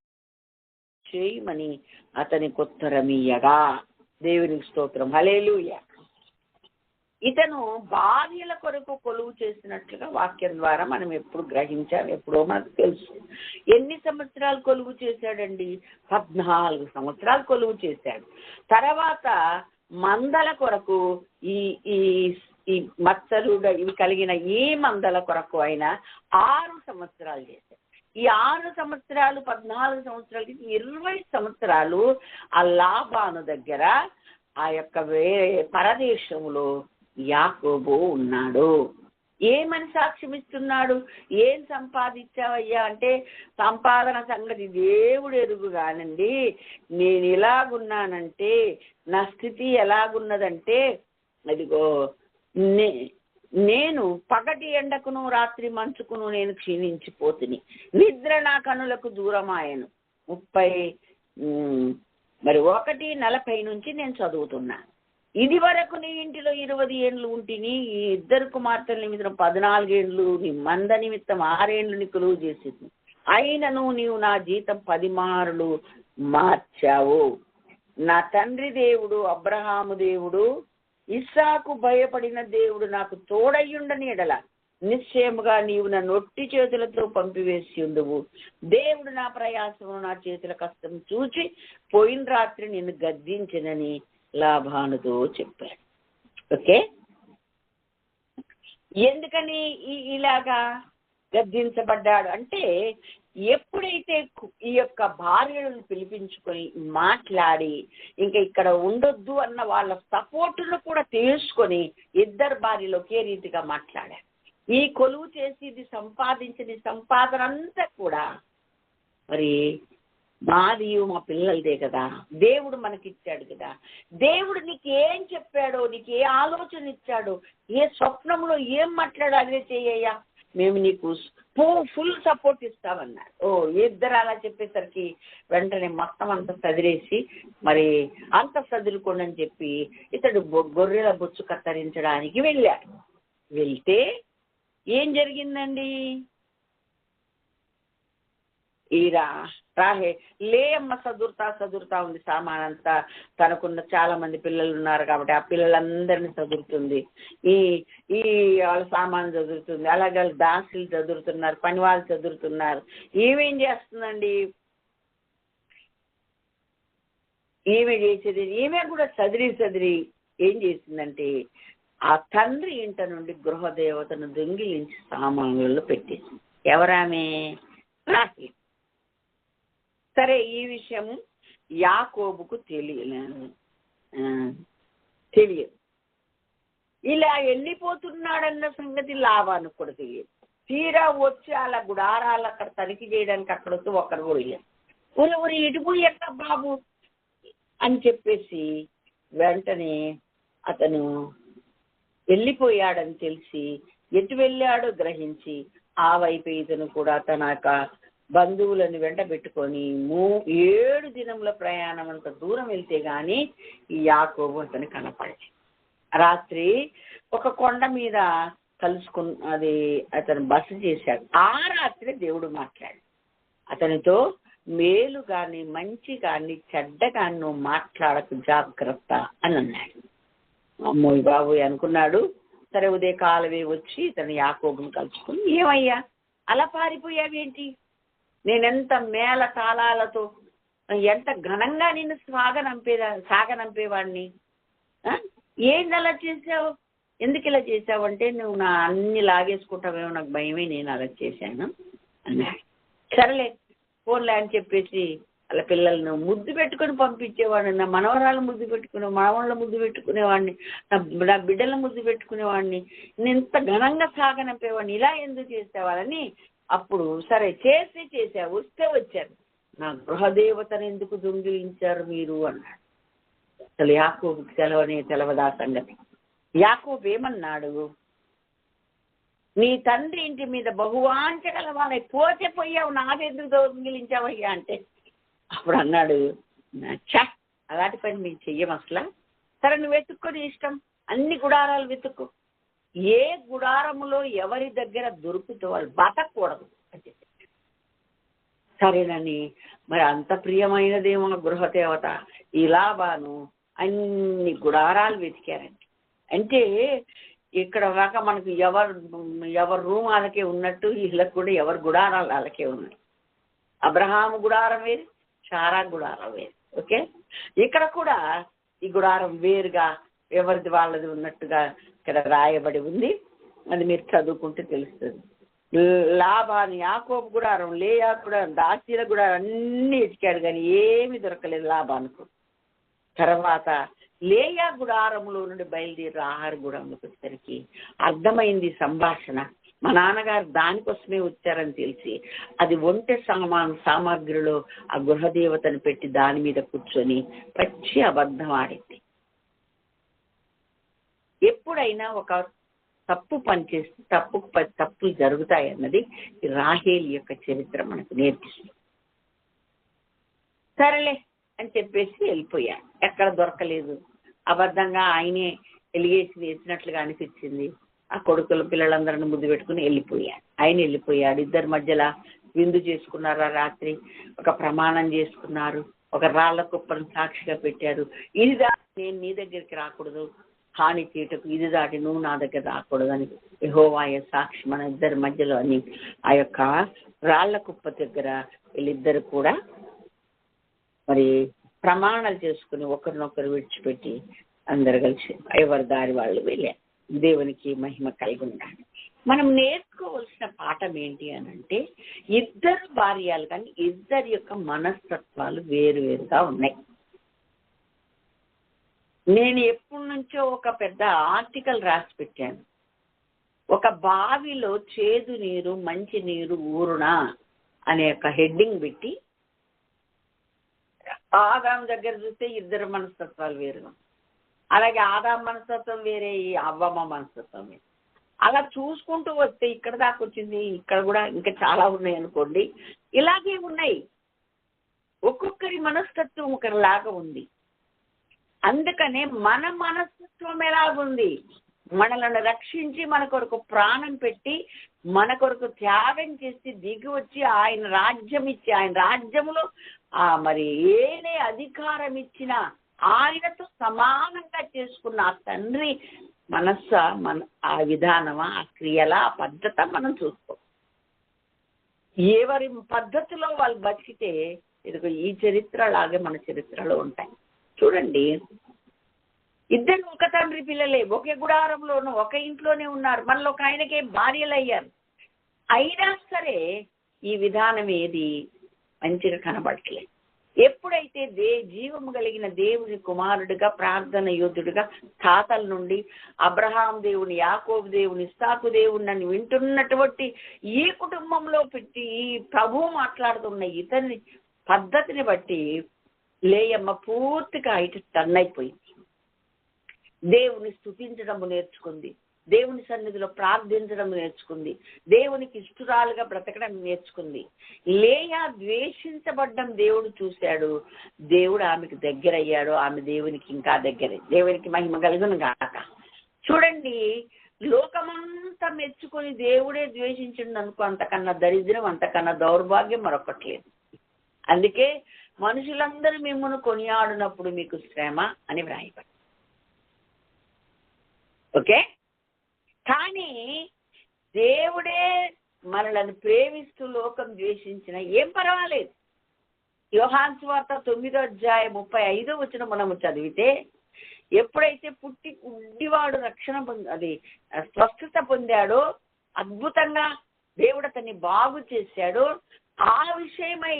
చేయమని అతనికి ఉత్తరమియ్యగా. దేవునికి స్తోత్రం, హల్లెలూయా. ఇతను భార్యల కొరకు కొలువు చేసినట్లుగా వాక్యం ద్వారా మనం ఎప్పుడు గ్రహించాం, ఎప్పుడో మనకు తెలుసు. ఎన్ని సంవత్సరాలు కొలువు చేశాడండి? 14 సంవత్సరాలు కొలువు చేశాడు. తర్వాత మందల కొరకు ఈ మత్సలు ఇవి కలిగిన ఈ మందల కొరకు ఆయన 6 సంవత్సరాలు చేశాడు. ఈ 6 సంవత్సరాలు 14 సంవత్సరాలకి 20 సంవత్సరాలు ఆ లాబాను దగ్గర ఆ యొక్క పరదేశంలో యాకోబు ఉన్నాడు. ఏమని సాక్ష్యం ఇస్తున్నాడు? ఏం సంపాదించావయ్యా అంటే, సంపాదన సంగతి దేవుడు ఎరుగుగానండి, నేను ఎలాగున్నానంటే, నా స్థితి ఎలాగున్నదంటే, అదిగో నేను పగటి ఎండకును రాత్రి మంచుకును నేను క్షీణించిపోతుని, నిద్ర నా కనులకు దూరమాయను. 1:40 నుంచి నేను చదువుతున్నాను. ఇది వరకు నీ ఇంటిలో 20 ఏండ్లు ఉంటిని, ఈ 2 కుమార్తెల నిమిత్తం 14 ఏండ్లు, నీ మంద నిమిత్తం 6 ఏండ్లు నీ కొలువు చేసింది. అయినను నీవు నా జీతం 10 మార్లు మార్చావు. నా తండ్రి దేవుడు అబ్రహాము దేవుడు, ఇస్సాకు భయపడిన దేవుడు నాకు తోడయ్యుండని ఎడల నిశ్చయముగా నీవు నన్ను ఒట్టి చేతులతో పంపివేసి ఉండువు. దేవుడు నా ప్రయాసము నా చేతుల కష్టం చూచి పోయిన రాత్రి నిన్ను గద్దించినని లాభానుతో చెప్పాడు. ఓకే, ఎందుకని ఇలాగా గద్దించబడ్డాడు అంటే, ఎప్పుడైతే ఈ యొక్క భార్యలను పిలిపించుకొని మాట్లాడి ఇంకా ఇక్కడ ఉండొద్దు అన్న వాళ్ళ సపోర్టును కూడా తీసుకొని 2 భార్యలు ఒకే రీతిగా మాట్లాడారు. ఈ కొలువు చేసి ఇది సంపాదించిన సంపాదన అంతా కూడా మరి మాది మా పిల్లలదే కదా, దేవుడు మనకిచ్చాడు కదా. దేవుడు నీకు ఏం చెప్పాడో, నీకు ఏ ఆలోచన ఇచ్చాడో, ఏ స్వప్నంలో ఏం మాట్లాడో అదే చెయ్యయ్యా, మేము నీకు ఫుల్ సపోర్ట్ ఇస్తామన్నారు. 2 అలా చెప్పేసరికి వెంటనే మొత్తం అంతా సదిరేసి మరి అంత సదురుకోండి అని చెప్పి ఇతడు గొర్రెల బొచ్చు కత్తిరించడానికి వెళ్ళాడు. వెళ్తే ఏం జరిగిందండి? లేయమ్మ చదురుతా ఉంది సామానంతా. తనకున్న చాలా మంది పిల్లలు ఉన్నారు కాబట్టి ఆ పిల్లలందరినీ చదురుతుంది. ఈ వాళ్ళ సామాను చదురుతుంది. అలాగే దాసులు చదురుతున్నారు, పని వాళ్ళు చదురుతున్నారు. ఏమేం చేస్తుందండి? ఈమె చేసేది, ఈమె కూడా చదిరి ఏం చేసిందంటే ఆ తండ్రి ఇంట నుండి గృహదేవతను దొంగిలించి సామాన్లలో పెట్టేసింది. ఎవరామె? రాహేలు. సరే, ఈ విషయం యాకోబుకు తెలియదు. ఇలా వెళ్ళిపోతున్నాడన్న సంగతి లాబానికి కూడా తెలియదు. తీరా వచ్చి అలా గుడారాలు అక్కడ తనిఖీ చేయడానికి అక్కడ వస్తే ఒకరు కూడా వెళ్ళారు. ఊరి ఇటుపోయాక బాబు అని చెప్పేసి వెంటనే అతను వెళ్ళిపోయాడని తెలిసి ఎటు వెళ్ళాడో గ్రహించి ఆ వైపు ఇతను కూడా తన యొక్క బంధువులను వెంట పెట్టుకొని 7 దినముల ప్రయాణం అంత దూరం వెళ్తే గాని ఈ యాకోబు అతను కనపడలేదు. రాత్రి ఒక కొండ మీద అది అతను బస చేశాడు. ఆ రాత్రి దేవుడు మాట్లాడు అతనితో, మేలు కానీ మంచి కానీ చెడ్డ కానీ నువ్వు మాట్లాడకు, జాగ్రత్త అని అన్నాడు. అమ్మోయ్ బాబు అనుకున్నాడు. సరే, ఉదయకాలమే వచ్చి తను యాకోబుని కలుసుకుని, ఏమయ్యా అలా పారిపోయావేంటి? నేనెంత మేళ తాళాలతో ఎంత ఘనంగా నిన్ను సాగనంపేవాడిని, ఏంది అలా చేసావు? ఎందుకు ఇలా చేసావు అంటే, నువ్వు నా అన్ని లాగేసుకుంటావేమో నాకు భయమే, నేను అలా చేశాను అన్నాడు. సరేలే ఫోన్లే అని చెప్పేసి అలా పిల్లలను ముద్దు పెట్టుకుని పంపించేవాడిని. నా మనవరాలు ముద్దు మనవాళ్ళ ముద్దు పెట్టుకునేవాడిని, నా బిడ్డల ముద్దు పెట్టుకునేవాడిని, నేను ఇంత ఘనంగా సాగనంపేవాడిని, ఇలా ఎందుకు చేసేవాళ్ళని. అప్పుడు సరే చేసావు, వస్తే వచ్చారు, నా గృహదేవతను ఎందుకు దొంగిలించారు మీరు అన్నాడు. అసలు యాకోబుకి తెలవదా సంగతి. యాకోబు ఏమన్నాడు? నీ తండ్రి ఇంటి మీద బహువాంఛ గలవాడై పోతే పోయావు, నాకెందుకు దొంగిలించావయ్యా అంటే, అప్పుడు అన్నాడు, అలాంటి పని మేము చెయ్యం అసలు. సరే, నువ్వు వెతుక్కొని ఇష్టం, అన్ని గుడారాలు వెతుక్కు, ఏ గుడారములో ఎవరి దగ్గర దొరుకుతో వాళ్ళు బతకూడదు అని చెప్పి. సరేనని మరి అంత ప్రియమైనదేమో గృహదేవత ఈ లాబాను అన్ని గుడారాలు వెతికారండి. అంటే ఇక్కడ దాకా మనకు ఎవరు రూమ్ వాళ్ళకే ఉన్నట్టు వీళ్ళకి కూడా ఎవరి గుడారాలు వాళ్ళకే ఉన్నాయి. అబ్రహాము గుడారం వేరు, శారా గుడారం వేరు. ఓకే, ఇక్కడ కూడా ఈ గుడారం వేరుగా ఎవరిది వాళ్ళది ఉన్నట్టుగా ఇక్కడ రాయబడి ఉంది. అది మీరు చదువుకుంటే తెలుస్తుంది. లాబాను యాకోబు గుడారం, లేయా గుడారం, దాసీల గుడారం అన్ని ఎతికాడు కానీ ఏమీ దొరకలేదు లాబానుకు. తర్వాత లేయా గుడారంలో నుండి బయలుదేరి ఆహార గుడారంలోకి వచ్చేసరికి అర్థమైంది సంభాషణ. మా నాన్నగారు దానికోసమే వచ్చారని తెలిసి అది ఒంటె సామాగ్రిలో ఆ గృహదేవతను పెట్టి దాని మీద కూర్చొని పచ్చి అబద్ధం ఆడింది. ఎప్పుడైనా ఒక తప్పు పని చేస్తే తప్పులు జరుగుతాయి అన్నది రాహేలు యొక్క చరిత్ర మనకు నేర్పిస్తుంది. సరేలే అని చెప్పేసి వెళ్ళిపోయాడు. ఎక్కడ దొరకలేదు. అబద్ధంగా ఆయనే ఎలిగేసి వేసినట్లుగా అనిపించింది. ఆ కొడుకుల పిల్లలందరిని ముద్దు పెట్టుకుని వెళ్ళిపోయాడు. ఆయన వెళ్ళిపోయాడు. ఇద్దరి మధ్యలో విందు చేసుకున్నారు. ఆ రాత్రి ఒక ప్రమాణం చేసుకున్నారు. ఒక రాళ్ల కుప్పను సాక్షిగా పెట్టారు. ఇది దాటి నేను నీ దగ్గరికి రాకూడదు, హాని తీటకు ఇది దాటి నువ్వు నా దగ్గర రాకూడదని యెహోవాయే సాక్షి మన ఇద్దరి మధ్యలో అని ఆ యొక్క రాళ్ల కుప్ప దగ్గర వీళ్ళిద్దరు కూడా మరి ప్రమాణాలు చేసుకుని ఒకరినొకరు విడిచిపెట్టి అందరు కలిసి ఎవరి దారి వాళ్ళు వెళ్ళారు. దేవునికి మహిమ కలిగి ఉండాలి. మనం నేర్చుకోవాల్సిన పాఠం ఏంటి అని అంటే, ఇద్దరు భార్యలు కానీ ఇద్దరి యొక్క మనస్తత్వాలు వేరువేరుగా ఉన్నాయి. నేను ఎప్పటి నుంచో ఒక పెద్ద ఆర్టికల్ రాసి పెట్టాను. ఒక బావిలో చేదు నీరు మంచి నీరు ఊరునా అనే ఒక హెడ్డింగ్ పెట్టి, ఆదాం దగ్గర చూస్తే ఇద్దరు మనస్తత్వాలు వేరుగా, అలాగే ఆదాం మనస్తత్వం వేరే, ఈ అవ్వమ్మ మనస్తత్వం వేరే. అలా చూసుకుంటూ వస్తే ఇక్కడ దాకా వచ్చింది. ఇక్కడ కూడా ఇంకా చాలా ఉన్నాయి అనుకోండి. ఇలాగే ఉన్నాయి. ఒక్కొక్కరి మనస్తత్వం ఒకరిలాగా ఉంది. అందుకనే మన మనస్తత్వం ఎలాగుంది, మనలను రక్షించి మన కొరకు ప్రాణం పెట్టి మన కొరకు త్యాగం చేసి దిగి వచ్చి ఆయన రాజ్యం ఇచ్చి ఆయన రాజ్యములో మరి ఏనే అధికారం ఇచ్చినా ఆయనతో సమానంగా చేసుకున్న ఆ తండ్రి మనస్సు ఆ విధానమా, ఆ క్రియల, ఆ పద్ధత మనం చూసుకో. ఎవరి పద్ధతిలో వాళ్ళు బతికితే ఇదిగో ఈ చరిత్ర లాగే మన చరిత్రలో ఉంటాయి. చూడండి, ఇద్దరు ఒక తండ్రి పిల్లలే, ఒకే గుడారంలోనూ ఒక ఇంట్లోనే ఉన్నారు. మనలో ఒక ఆయనకే భార్యలు అయ్యారు. అయినా సరే ఈ విధానం ఏది మంచిగా కనబడట్లేదు. ఎప్పుడైతే జీవము కలిగిన దేవుని కుమారుడిగా, ప్రార్థన యోధుడిగా, తాతల నుండి అబ్రహాం దేవుని, యాకోబు దేవుని, ఇస్సాకు దేవుని అని వింటున్నటువంటి ఈ కుటుంబంలో పెట్టి ఈ ప్రభువు మాట్లాడుతున్న ఇతని పద్ధతిని బట్టి లేయమ్మ పూర్తిగా ఇటు టర్న్ అయిపోయింది. దేవుని స్తుతించడం నేర్చుకుంది, దేవుని సన్నిధిలో ప్రార్థించడం నేర్చుకుంది, దేవునికి ఇష్టరాలుగా బ్రతకడం నేర్చుకుంది. లేయా ద్వేషించబడ్డం దేవుడు చూశాడు, దేవుడు ఆమెకు దగ్గర అయ్యాడు, ఆమె దేవునికి ఇంకా దగ్గరే. దేవునికి మహిమ కలుగును గాక. చూడండి, లోకమంతా మెచ్చుకొని దేవుడే ద్వేషించిండు అనుకో, అంతకన్నా దరిద్రం, అంతకన్నా దౌర్భాగ్యం మరొకట్లేదు. అందుకే మనుషులందరూ మిమ్మల్ని కొనియాడినప్పుడు మీకు శ్రమ అని వ్రాయబడి. ఓకే, కానీ దేవుడే మనలను ప్రేమిస్తూ లోకం ద్వేషించిన ఏం పర్వాలేదు. యోహాను సువార్త 9వ అధ్యాయం 35వ వచనం మనము చదివితే, ఎప్పుడైతే పుట్టి గుడ్డివాడు రక్షణ స్వస్థత పొందాడో, అద్భుతంగా దేవుడు అతన్ని బాగు చేశాడో, ఆ విషయమై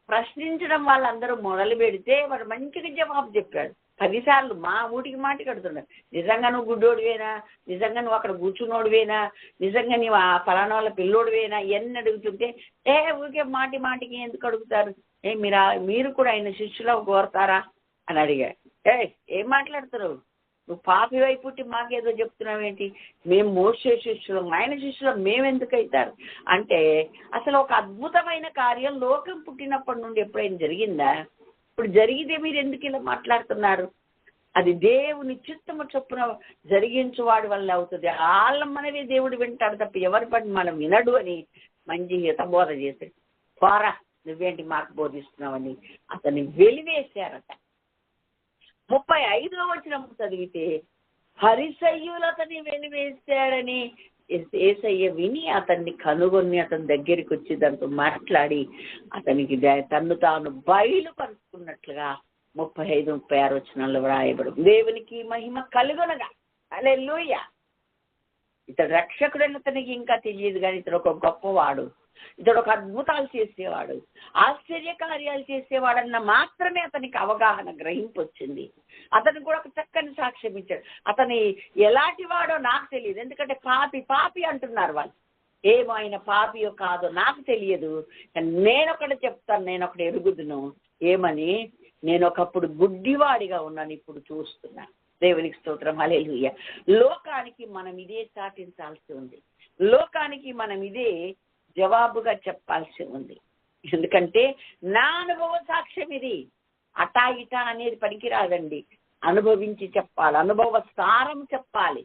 ప్రశ్నించడం వాళ్ళందరూ మొదలు పెడితే వాడు మంచిగా జవాబు చెప్పాడు. 10 సార్లు మా ఊటికి మాటి కడుతున్నాడు. నిజంగా నువ్వు గుడ్డోడివేనా, నిజంగా నువ్వు అక్కడ కూర్చున్నోడివేనా, నిజంగా నువ్వు ఆ ఫలానా వాళ్ళ పిల్లోడివేనా ఎన్ని అడుగుతుంటే, ఊరికే మాటి మాటికి ఎందుకు అడుగుతారు, మీరు కూడా ఆయన శిష్యులు కోరతారా అని అడిగాడు. ఏం మాట్లాడుతున్నావు, నువ్వు పాపి వైపు పుట్టి మాకేదో చెప్తున్నావేంటి, మేము మోసే శిష్యులం, ఆయన శిష్యులం మేమెందుకు అవుతారు అంటే, అసలు ఒక అద్భుతమైన కార్యం లోకం పుట్టినప్పటి నుండి ఎప్పుడైనా జరిగిందా? ఇప్పుడు జరిగితే మీరు ఎందుకు ఇలా మాట్లాడుతున్నారు? అది దేవుని చిత్తము చొప్పున జరిగించువాడి వల్ల అవుతుంది. మనమే దేవుడు వింటాడు తప్ప ఎవరి పని మనం వినడు అని మంచి హితబోధ చేశాడు. పోరా, నువ్వేంటి మాకు బోధిస్తున్నావని అతన్ని వెలివేశారట. 35వ వచనం చదివితే, పరిసయ్యులు అతన్ని వెలివేశాడని యేసయ్య విని అతన్ని కనుగొని అతని దగ్గరికి వచ్చి దాంతో మాట్లాడి అతనికి తన్ను తాను బయలుపరుచుకున్నట్లుగా 35-36 వచనాల్లో వ్రాయబడు. దేవునికి మహిమ కలుగునగా. హల్లెలూయా. ఇతడు రక్షకుడని అతనికి ఇంకా తెలియదు, కానీ ఇతడు ఒక గొప్పవాడు, ఇతడు ఒక అద్భుతాలు చేసేవాడు, ఆశ్చర్యకార్యాలు చేసేవాడన్న మాత్రమే అతనికి అవగాహన, గ్రహింపు వచ్చింది. అతను కూడా ఒక చక్కని సాక్ష్యం ఇచ్చాడు. అతని ఎలాంటి వాడో నాకు తెలియదు, ఎందుకంటే పాపి అంటున్నారు వాళ్ళు. ఏమో ఆయన పాపియో కాదో నాకు తెలియదు, నేనొకటి చెప్తాను, నేనొకటి ఎరుగుదును. ఏమని? నేను ఒకప్పుడు గుడ్డివాడిగా ఉన్నాను, ఇప్పుడు చూస్తున్నాను. దేవునికి స్తోత్రం. హల్లెలూయా. లోకానికి మనం ఇదే చాటించాల్సి ఉంది, లోకానికి మనం ఇదే జవాబుగా చెప్పాల్సి ఉంది. ఎందుకంటే నా అనుభవ సాక్ష్యం ఇది. అటా ఇటా అనేది పనికిరాదండి, అనుభవించి చెప్పాలి, అనుభవ సారం చెప్పాలి.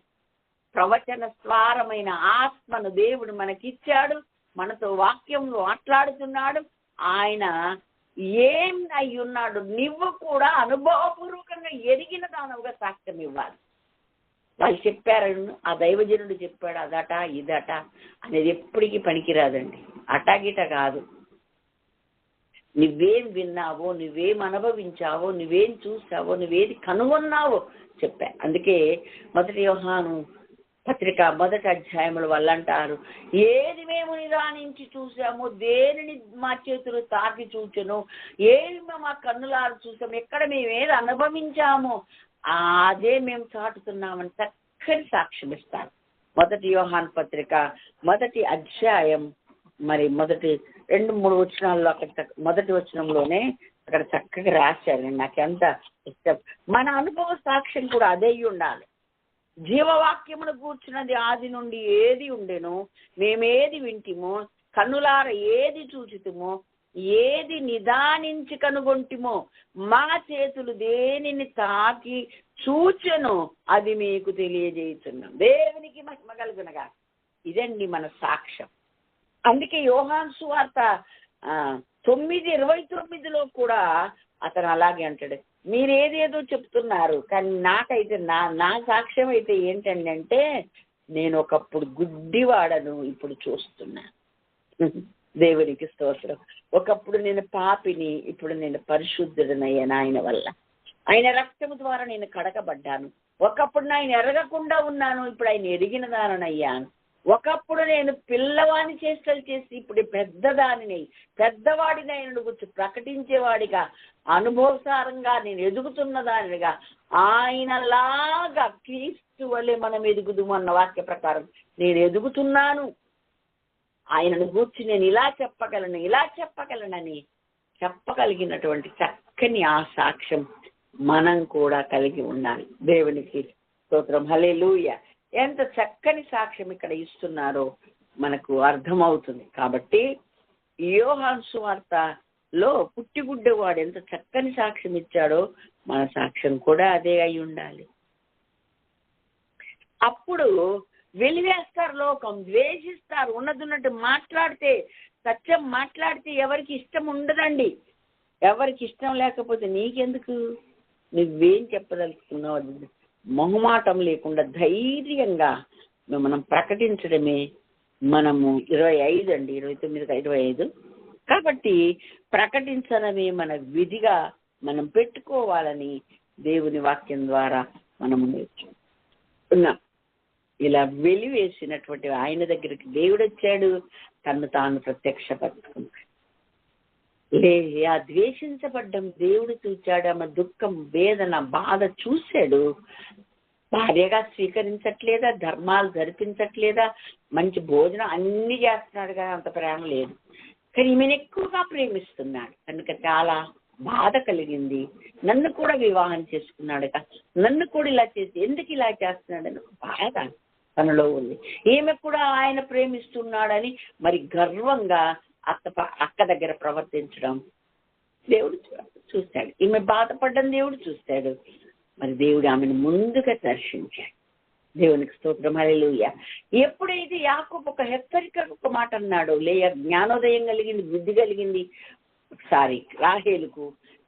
ప్రవచన స్వారమైన ఆత్మను దేవుడు మనకిచ్చాడు, మనతో వాక్యంలో మాట్లాడుతున్నాడు. ఆయన ఏం అయి ఉన్నాడు, నువ్వు కూడా అనుభవపూర్వకంగా ఎరిగిన దానవుగా సాక్ష్యం ఇవ్వాలి. వాళ్ళు చెప్పారు, ఆ దైవజనుడు చెప్పాడు అదట ఇదట అనేది ఎప్పటికీ పనికిరాదండి. అటాగిట కాదు, నువ్వేం విన్నావో, నువ్వేం అనుభవించావో, నువ్వేం చూసావో, నువ్వేది కనుగొన్నావో చెప్పా. అందుకే 1 యోహాను పత్రిక 1వ అధ్యాయముల వల్ల అంటారు, ఏది మేము నిదానించి చూసామో, దేనిని మా చేతులు తాకి చూచెను, ఏది మా కన్నులారు చూసాము, ఎక్కడ మేము ఏది అనుభవించామో అదే మేము చాటుతున్నామని చక్కని సాక్ష్యం ఇస్తారు. 1 యోహాను పత్రిక 1వ అధ్యాయం మరి 2-3 వచనాల్లో అక్కడ 1వ వచనంలోనే అక్కడ చక్కగా రాశారు. నాకెంత ఇష్టం. మన అనుభవ సాక్ష్యం కూడా అదే ఉండాలి. జీవవాక్యమును కూర్చున్నది ఆది నుండి ఏది ఉండెనో, మేమేది వింటిమో, కన్నులార ఏది చూచితుమో, ఏది నిదానించి కనుగొంటిమో, మా చేతులు దేనిని తాకి చూచెనో అది మీకు తెలియజేస్తున్నాం. దేవునికి మహిమ కలుగునగా. ఇదండి మన సాక్ష్యం. అందుకే యోహాను సువార్త 9:29లో కూడా అతను అలాగే అంటాడు, మీరు ఏదేదో చెప్తున్నారు, కానీ నాకైతే నా సాక్ష్యం అయితే ఏంటంటే, నేను ఒకప్పుడు గుడ్డివాడను, ఇప్పుడు చూస్తున్నాను. దేవునికి స్తోత్రం. ఒకప్పుడు నేను పాపిని, ఇప్పుడు నేను పరిశుద్ధుడనయ్యాను ఆయన వల్ల. ఆయన రక్తము ద్వారా నేను కడగబడ్డాను. ఒకప్పుడు నేను ఎరగకుండా ఉన్నాను, ఇప్పుడు ఆయన ఎరిగిన దానయ్యాను. ఒకప్పుడు నేను పిల్లవాని చేష్టలు చేసి ఇప్పుడు పెద్దవాడిని ఆయన గురించి ప్రకటించేవాడిగా, అనుభవసారంగా నేను ఎదుగుతున్న దానిగా, ఆయనలాగా క్రీస్తు వలె మనం ఎదుగుదుము అన్న వాక్య ప్రకారం నేను ఎదుగుతున్నాను. ఆయనను గూర్చి నేను ఇలా చెప్పగలనని చెప్పగలిగినటువంటి చక్కని ఆ సాక్ష్యం మనం కూడా కలిగి ఉండాలి. దేవునికి స్తోత్రం. హల్లెలూయా. ఎంత చక్కని సాక్ష్యం ఇక్కడ ఇస్తున్నారో మనకు అర్థమవుతుంది. కాబట్టి యోహాను సువార్తలో పుట్టిగుడ్డవాడు ఎంత చక్కని సాక్ష్యం ఇచ్చాడో మన సాక్ష్యం కూడా అదే అయి ఉండాలి. అప్పుడు వెలివేస్తారు, లోకం ద్వేషిస్తారు. ఉన్నట్టు మాట్లాడితే, సత్యం మాట్లాడితే ఎవరికి ఇష్టం ఉండదండి. ఎవరికి ఇష్టం లేకపోతే నీకెందుకు, నువ్వేం చెప్పదలుచుకున్నావు మొహమాటం లేకుండా ధైర్యంగా మనం ప్రకటించడమే. మనము 25 అండి, 29-25. కాబట్టి ప్రకటించడమే మన విధిగా మనం పెట్టుకోవాలని దేవుని వాక్యం ద్వారా మనము నేర్చుకున్నాం. ఇలా వెలివేసినటువంటి ఆయన దగ్గరికి దేవుడు వచ్చాడు, తను తాను ప్రత్యక్షపరుచుకున్నాడు. ఆ ద్వేషించబడ్డం దేవుడు చూచాడు. ఆమె దుఃఖం, వేదన, బాధ చూశాడు. భార్యగా స్వీకరించట్లేదా, ధర్మాలు జరిపించట్లేదా, మంచి భోజనం అన్ని చేస్తున్నాడు కానీ అంత ప్రేమ లేదు. కానీ ఈమెను ఎక్కువగా ప్రేమిస్తున్నాడు కనుక చాలా బాధ కలిగింది. నన్ను కూడా వివాహం చేసుకున్నాడు, నన్ను కూడా ఇలా చేసి ఎందుకు ఇలా చేస్తున్నాడని బాధ తనలో ఉంది. ఈమె కూడా ఆయన ప్రేమిస్తున్నాడని మరి గర్వంగా అక్క దగ్గర ప్రవర్తించడం దేవుడు చూస్తాడు. ఈమె బాధపడ్డం దేవుడు చూస్తాడు. మరి దేవుడు ఆమెను ముందుగా దర్శించాడు. దేవునికి స్తోత్రం. హల్లెలూయా. ఎప్పుడైతే యాకోబు ఒక హెచ్చరిక ఒక మాట అన్నాడో, లేయ జ్ఞానోదయం కలిగింది, బుద్ధి కలిగింది.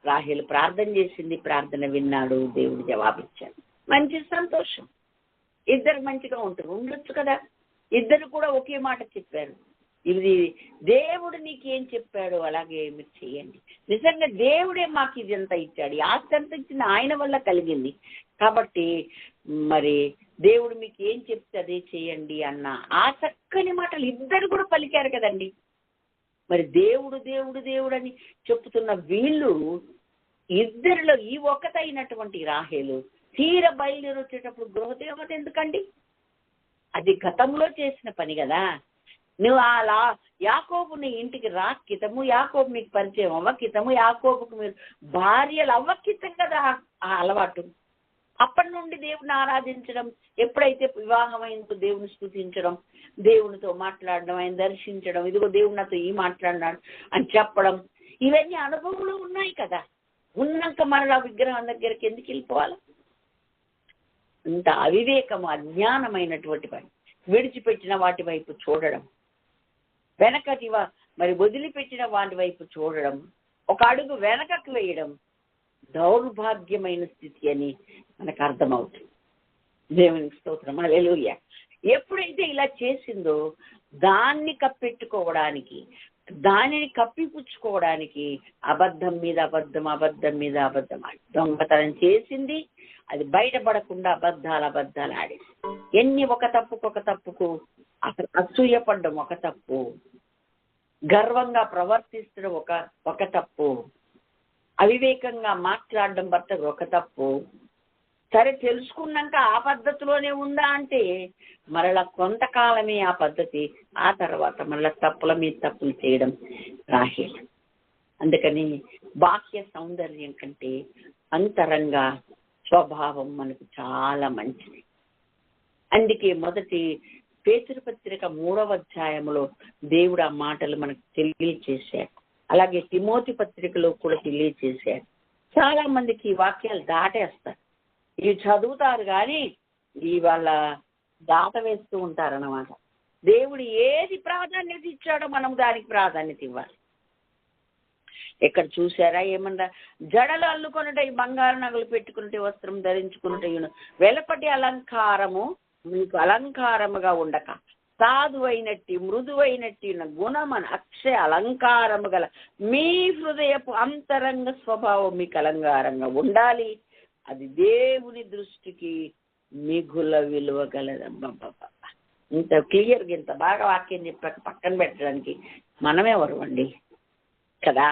రాహేలు ప్రార్థన చేసింది, ప్రార్థన విన్నాడు, దేవుడు జవాబిచ్చాడు. మంచి సంతోషం. ఇద్దరు మంచిగా ఉండొచ్చు కదా. ఇద్దరు కూడా ఒకే మాట చెప్పారు. ఇది దేవుడు నీకేం చెప్పాడో అలాగే మీరు చేయండి. నిజంగా దేవుడే మాకు ఇదంతా ఇచ్చాడు, ఆస్తి అంతా ఇచ్చిన ఆయన వల్ల కలిగింది. కాబట్టి మరి దేవుడు మీకు ఏం చెప్తే అదే చేయండి అన్న ఆ చక్కని మాటలు ఇద్దరు కూడా పలికారు కదండి. మరి దేవుడు దేవుడు దేవుడు అని చెప్తున్న వీళ్ళు ఇద్దరిలో ఈ ఒక్కతైనటువంటి రాహేలు తీర బయలుదేరి వచ్చేటప్పుడు గృహదేవత ఎందుకండి? అది గతంలో చేసిన పని కదా. నువ్వు అలా యాకోబుని ఇంటికి రాక్కితము, యాకోబు మీకు పరిచయం అవ్వకితము, యాకోబుకు మీరు భార్యలు అవ్వకితం కదా ఆ అలవాటు. అప్పటి నుండి దేవుని ఆరాధించడం, ఎప్పుడైతే వివాహం అయిందో దేవుని స్తుతించడం, దేవునితో మాట్లాడడం, ఆయన దర్శించడం, ఇదిగో దేవుడు నాతో ఈ మాట్లాడినాడు అని చెప్పడం, ఇవన్నీ అనుభవంలో ఉన్నాయి కదా. ఉన్నాక మరలా విగ్రహం దగ్గరికి ఎందుకు వెళ్ళిపోవాలి? ఇంత అవివేకము, అజ్ఞానమైనటువంటి పని. విడిచిపెట్టిన వాటి వైపు చూడడం, వెనకటి మరి వదిలిపెట్టిన వాటి వైపు చూడడం, ఒక అడుగు వెనకకు వేయడం దౌర్భాగ్యమైన స్థితి అని మనకు అర్థమవుతుంది. దేవునికి స్తోత్రం. హల్లెలూయా. ఎప్పుడైతే ఇలా చేసిందో దాన్ని కప్పెట్టుకోవడానికి, దానిని కప్పిపుచ్చుకోవడానికి అబద్ధం మీద అబద్ధం, అబద్ధం మీద అబద్ధం దొంగతనం చేసింది. అది బయటపడకుండా అబద్ధాలు ఆడేసి ఎన్ని ఒక తప్పుకు అసలు అసూయపడ్డం ఒక తప్పు, గర్వంగా ప్రవర్తిస్తడం ఒక తప్పు, అవివేకంగా మాట్లాడడం భర్త ఒక తప్పు. సరే తెలుసుకున్నాక ఆ పద్ధతిలోనే ఉందా అంటే మరలా కొంతకాలమే ఆ పద్ధతి, ఆ తర్వాత మరలా తప్పుల మీద తప్పులు చేయడం రాహేలు. అందుకని బాహ్య సౌందర్యం కంటే అంతరంగ స్వభావం మనకు చాలా మంచిది. అందుకే మొదటి పేతురు పత్రిక 3వ అధ్యాయంలో దేవుడు ఆ మాటలు మనకు తెలియచేశాడు. అలాగే తిమోతి పత్రికలో కూడా తెలియచేశాడు. చాలా మందికి ఈ వాక్యాలు దాటేస్తారు, ఇవి చదువుతారు కానీ వాళ్ళ దాట వేస్తూ ఉంటారన్నమాట. దేవుడు ఏది ప్రాధాన్యత ఇచ్చాడో మనం దానికి ప్రాధాన్యత ఇవ్వాలి. ఎక్కడ చూసారా ఏమన్నా జడలు అల్లుకొనుట, ఈ బంగారు నగలు పెట్టుకున్నట్టు, వస్త్రం ధరించుకున్నట్టు, వెలపటి అలంకారము మీకు అలంకారముగా ఉండక సాధువైనట్టి మృదువైనట్టి గుణమన అక్షయ అలంకారము గల మీ హృదయపు అంతరంగ స్వభావం మీకు అలంకారంగా ఉండాలి. అది దేవుని దృష్టికి మిగుల విలువ గలదబ్బా. ఇంత క్లియర్గా ఇంత బాగా వాక్యం చెప్పాక పక్కన పెట్టడానికి మనమెవరు అండి కదా.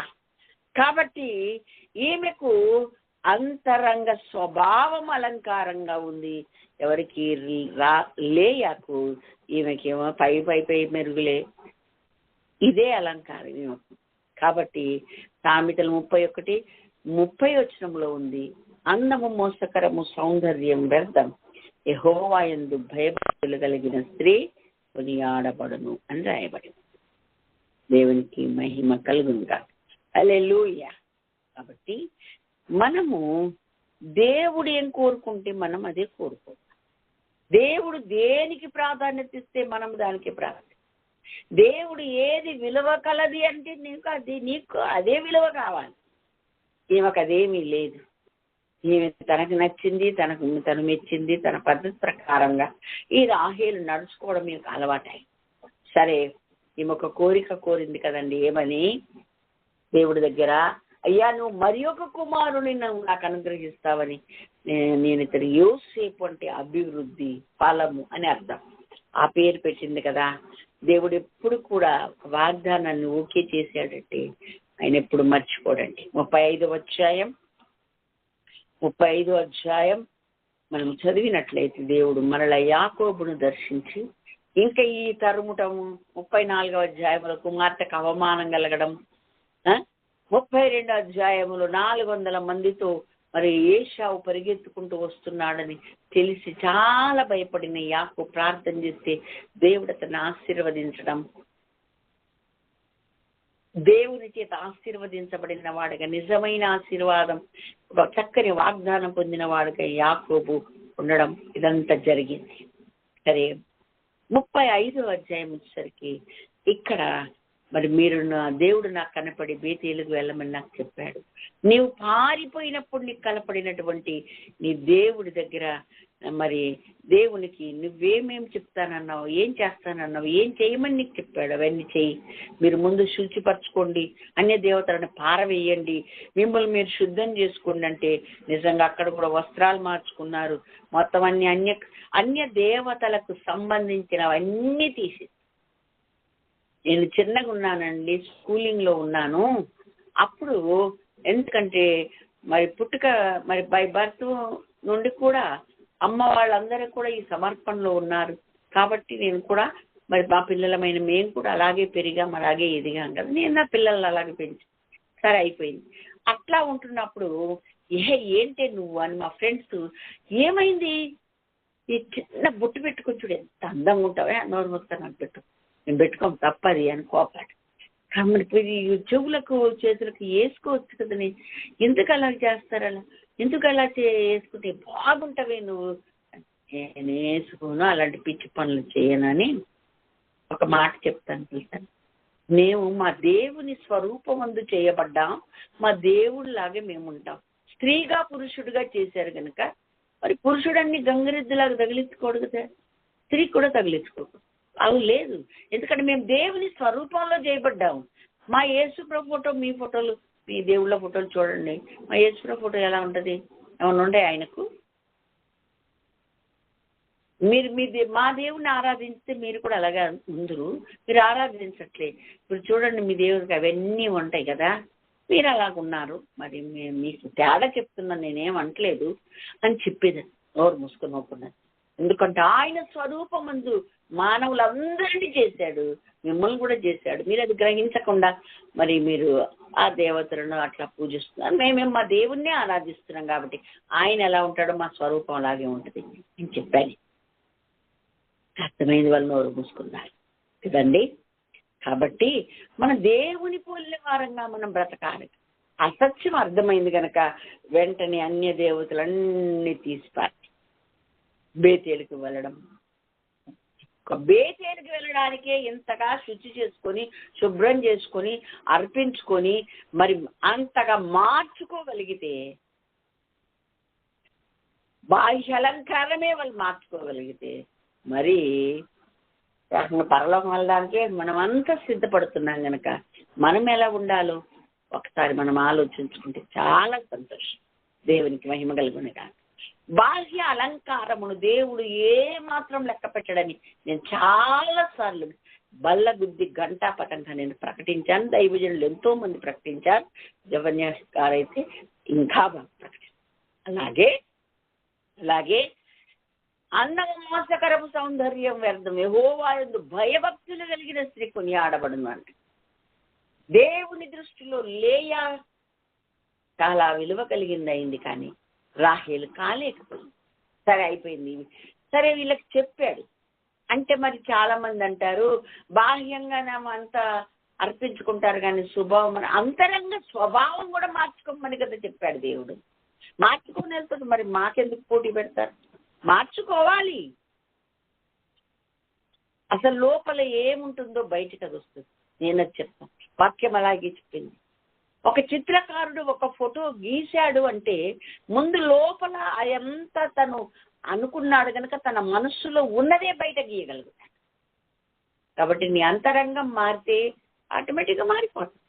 కాబట్టి ఈమెకు అంతరంగ స్వభావం అలంకారంగా ఉంది. ఎవరికి? లేయాకు. ఈమెకేమో పై పై పై మెరుగులే, ఇదే అలంకారం ఈమెకు. కాబట్టి సామెతలు 31:30 ఉంది, అందము మోసకరము సౌందర్యం వ్యర్థం, యెహోవా యందు భయభక్తులు కలిగిన స్త్రీ కొనియాడబడును అని రాయబడింది. దేవునికి మహిమ కలుగునుగా. హల్లెలూయా. కాబట్టి మనము దేవుడు ఏం కోరుకుంటే మనం అదే కోరుకుంటాం. దేవుడు దేనికి ప్రాధాన్యత ఇస్తే మనం దానికి ప్రాధాన్యత. దేవుడు ఏది విలువ కలది అంటే నీకు అదే విలువ కావాలి. ఈమెకు అదేమీ లేదు. ఈమె తనకు నచ్చింది, తను మెచ్చింది, తన పద్ధతి ప్రకారంగా ఈ రాహేలు నడుచుకోవడం మీకు అలవాటాయి. సరే, ఈమె ఒక కోరిక కోరింది కదండి. ఏమని? దేవుడి దగ్గర, అయ్యా నువ్వు మరి ఒక కుమారుని నాకు అనుగ్రహిస్తావని. నేను ఇతను యోసేపు అంటే అభివృద్ధి, ఫలము అని అర్థం. ఆ పేరు పెట్టింది కదా. దేవుడు ఎప్పుడు కూడా వాగ్దానాన్ని ఓకే చేశాడంటే ఆయన ఎప్పుడు మర్చిపోడండి. 35వ అధ్యాయం మనం చదివినట్లయితే దేవుడు మరల యాకోబును దర్శించి ఇంకా ఈ తరుముటము, 34వ అధ్యాయంలో కుమార్తెకు అవమానం కలగడం, 32వ అధ్యాయంలో 400 మందితో మరి ఏశావు పరిగెత్తుకుంటూ వస్తున్నాడని తెలిసి చాలా భయపడిన యాకోబు ప్రార్థన చేస్తే దేవుడు అతన్ని ఆశీర్వదించడం, దేవుని చేత ఆశీర్వదించబడిన వాడుగా, నిజమైన ఆశీర్వాదం, ఒక చక్కని వాగ్దానం పొందిన వాడుగా యాకోబు ఉండడం, ఇదంతా జరిగింది. సరే, 35వ అధ్యాయం వచ్చేసరికి ఇక్కడ మరి దేవుడు నాకు కనపడి బేతేలుకు వెళ్ళమని నాకు చెప్పాడు. నీవు పారిపోయినప్పుడు నీకు కనపడినటువంటి నీ దేవుడి దగ్గర మరి దేవునికి నువ్వేమేం చెప్తానన్నావు, ఏం చేస్తానన్నావు, ఏం చేయమని నీకు చెప్పాడు, అవన్నీ చెయ్యి. మీరు ముందు శుచిపరచుకోండి, అన్య దేవతలను పారవేయండి, మిమ్మల్ని మీరు శుద్ధం చేసుకోండి అంటే నిజంగా అక్కడ కూడా వస్త్రాలు మార్చుకున్నారు. మొత్తం అన్య దేవతలకు సంబంధించినవన్నీ తీసి, నేను చిన్నగా ఉన్నానండి, స్కూలింగ్లో ఉన్నాను అప్పుడు. ఎందుకంటే మరి పుట్టుక మరి బై బర్త్ నుండి కూడా అమ్మ వాళ్ళందరూ కూడా ఈ సమర్పణలో ఉన్నారు. కాబట్టి నేను కూడా మరి మా పిల్లలమైన మేము కూడా అలాగే పెరిగాం, అలాగే ఎదిగాం కదా. నేను నా పిల్లల్ని అలాగే పెంచి సరే అయిపోయింది. అట్లా ఉంటున్నప్పుడు ఏంటే నువ్వు అని మా ఫ్రెండ్స్, ఏమైంది ఈ చిన్న బొట్టు పెట్టుకొని చూడు ఎంత అందంగా ఉంటావే, నోరు మొత్తం నాకు పెట్టు, నేను పెట్టుకోం తప్పది అని కోపాడు. కాబట్టి చెవులకు చేతులకు వేసుకోవచ్చు కదని, ఎందుకు అలా చేస్తారు, అలా ఎందుకు అలా వేసుకుంటే బాగుంటావే నువ్వు. నేను వేసుకోను, అలాంటి పిచ్చి పనులు చేయనని ఒక మాట చెప్తాను తెలుసా. మేము మా దేవుని స్వరూపమందు చేయబడ్డాం, మా దేవుడిలాగే మేము ఉంటాం. స్త్రీగా పురుషుడిగా చేశారు కనుక మరి పురుషుడన్ని గంగరెద్దులాగా తగిలించుకోడు కదా, స్త్రీ కూడా తగిలించుకోడు. అవి లేదు, ఎందుకంటే మేము దేవుని స్వరూపంలో చేయబడ్డాము. మా యేసుప్రభు ఫోటో, మీ ఫోటోలు, మీ దేవుళ్ళ ఫోటోలు చూడండి. మా యేసుప్రభు ఫోటో ఎలా ఉంటుంది? ఏమన్నా ఉండే ఆయనకు? మీరు మా దేవుడిని ఆరాధించితే మీరు కూడా అలాగే ఉందరు. మీరు ఆరాధించట్లే. ఇప్పుడు చూడండి, మీ దేవుడికి అవన్నీ ఉంటాయి కదా, మీరు అలాగున్నారు. మరి మీకు తేడా చెప్తున్నాను, నేనేం అంటలేదు అని చెప్పేది. నోరు మూసుకొని ఒప్పుకున్నాను. ఎందుకంటే ఆయన స్వరూపమందు మానవులందరినీ చేశాడు, మిమ్మల్ని కూడా చేశాడు. మీరు అది గ్రహించకుండా మరి మీరు ఆ దేవతలను అట్లా పూజిస్తున్నారు. మేమేం మా దేవుణ్ణే ఆరాధిస్తున్నాం కాబట్టి ఆయన ఎలా ఉంటాడో మా స్వరూపం అలాగే ఉంటుంది నేను చెప్పాను. అర్థమైంది, వాళ్ళు నోరు మూసుకున్నారు కదండి. కాబట్టి మన దేవుని పోలిన వారంగా మనం బ్రతకాలి. అసత్యం అర్థమైంది కనుక వెంటనే అన్య దేవతలన్నీ తీసిపారి బేతేలుకు వెళ్ళడం. బేతేలుకు వెళ్ళడానికే ఇంతగా శుచి చేసుకొని, శుభ్రం చేసుకొని, అర్పించుకొని మరి అంతగా మార్చుకోగలిగితే, బాహ్య అలంకారమే వాళ్ళు మార్చుకోగలిగితే మరి పరలోకం వెళ్ళడానికే మనం అంతా సిద్ధపడుతున్నాం కనుక మనం ఎలా ఉండాలో ఒకసారి మనం ఆలోచించుకుంటే చాలా సంతోషం. దేవునికి మహిమ కలుగునుగా. బాహ్య అలంకారమును దేవుడు ఏ మాత్రం లెక్క పెట్టడని నేను చాలా సార్లు బల్లగుద్ది ఘంటాపటంగా నేను ప్రకటించాను. దైవజనులు ఎంతో మంది ప్రకటించారు. జవన్యాస్ గారైతే ఇంకా బాగా ప్రకటించారు. అలాగే అన్నమాసకరపు సౌందర్యం వ్యర్థం, యెహోవా యందు భయభక్తులు కలిగిన స్త్రీ కొనియాడబడును అంటే దేవుని దృష్టిలో లేయా చాలా విలువ కలిగింది అయింది, కానీ రాహేలు కాలేకపోయింది. సరే అయిపోయింది. సరే వీళ్ళకి చెప్పాడు అంటే మరి చాలా మంది అంటారు బాహ్యంగా అంతా అర్పించుకుంటారు కానీ స్వభావం అంతరంగ స్వభావం కూడా మార్చుకోమని కదా చెప్పాడు దేవుడు. మార్చుకొని వెళ్తాడు, మరి మాకెందుకు పోటీ పెడతారు? మార్చుకోవాలి. అసలు లోపల ఏముంటుందో బయటికి అది వస్తుంది. నేను చెప్తాను, వాక్యం అలాగే చెప్పింది. ఒక చిత్రకారుడు ఒక ఫోటో గీశాడు అంటే ముందు లోపల అదంతా తను అనుకున్నాడు కనుక తన మనస్సులో ఉన్నదే బయట గీయగలుగుతాడు. కాబట్టి నీ అంతరంగం మారితే ఆటోమేటిక్గా మారిపోతుంది.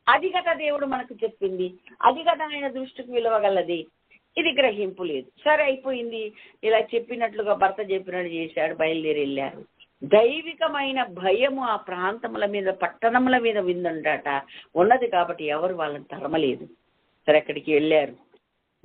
అది కదా దేవుడు మనకు చెప్పింది, అది కదా ఆయన దృష్టికి విలువగలది. ఇది గ్రహింపు లేదు. సరే అయిపోయింది. ఇలా చెప్పినట్లుగా భర్త చెప్పినట్టు చేశాడు, బయలుదేరి వెళ్ళారు. దైవికమైన భయము ఆ ప్రాంతముల మీద పట్టణముల మీద విందండట ఉన్నది కాబట్టి ఎవరు వాళ్ళని తరమలేదు. సరే అక్కడికి వెళ్ళారు,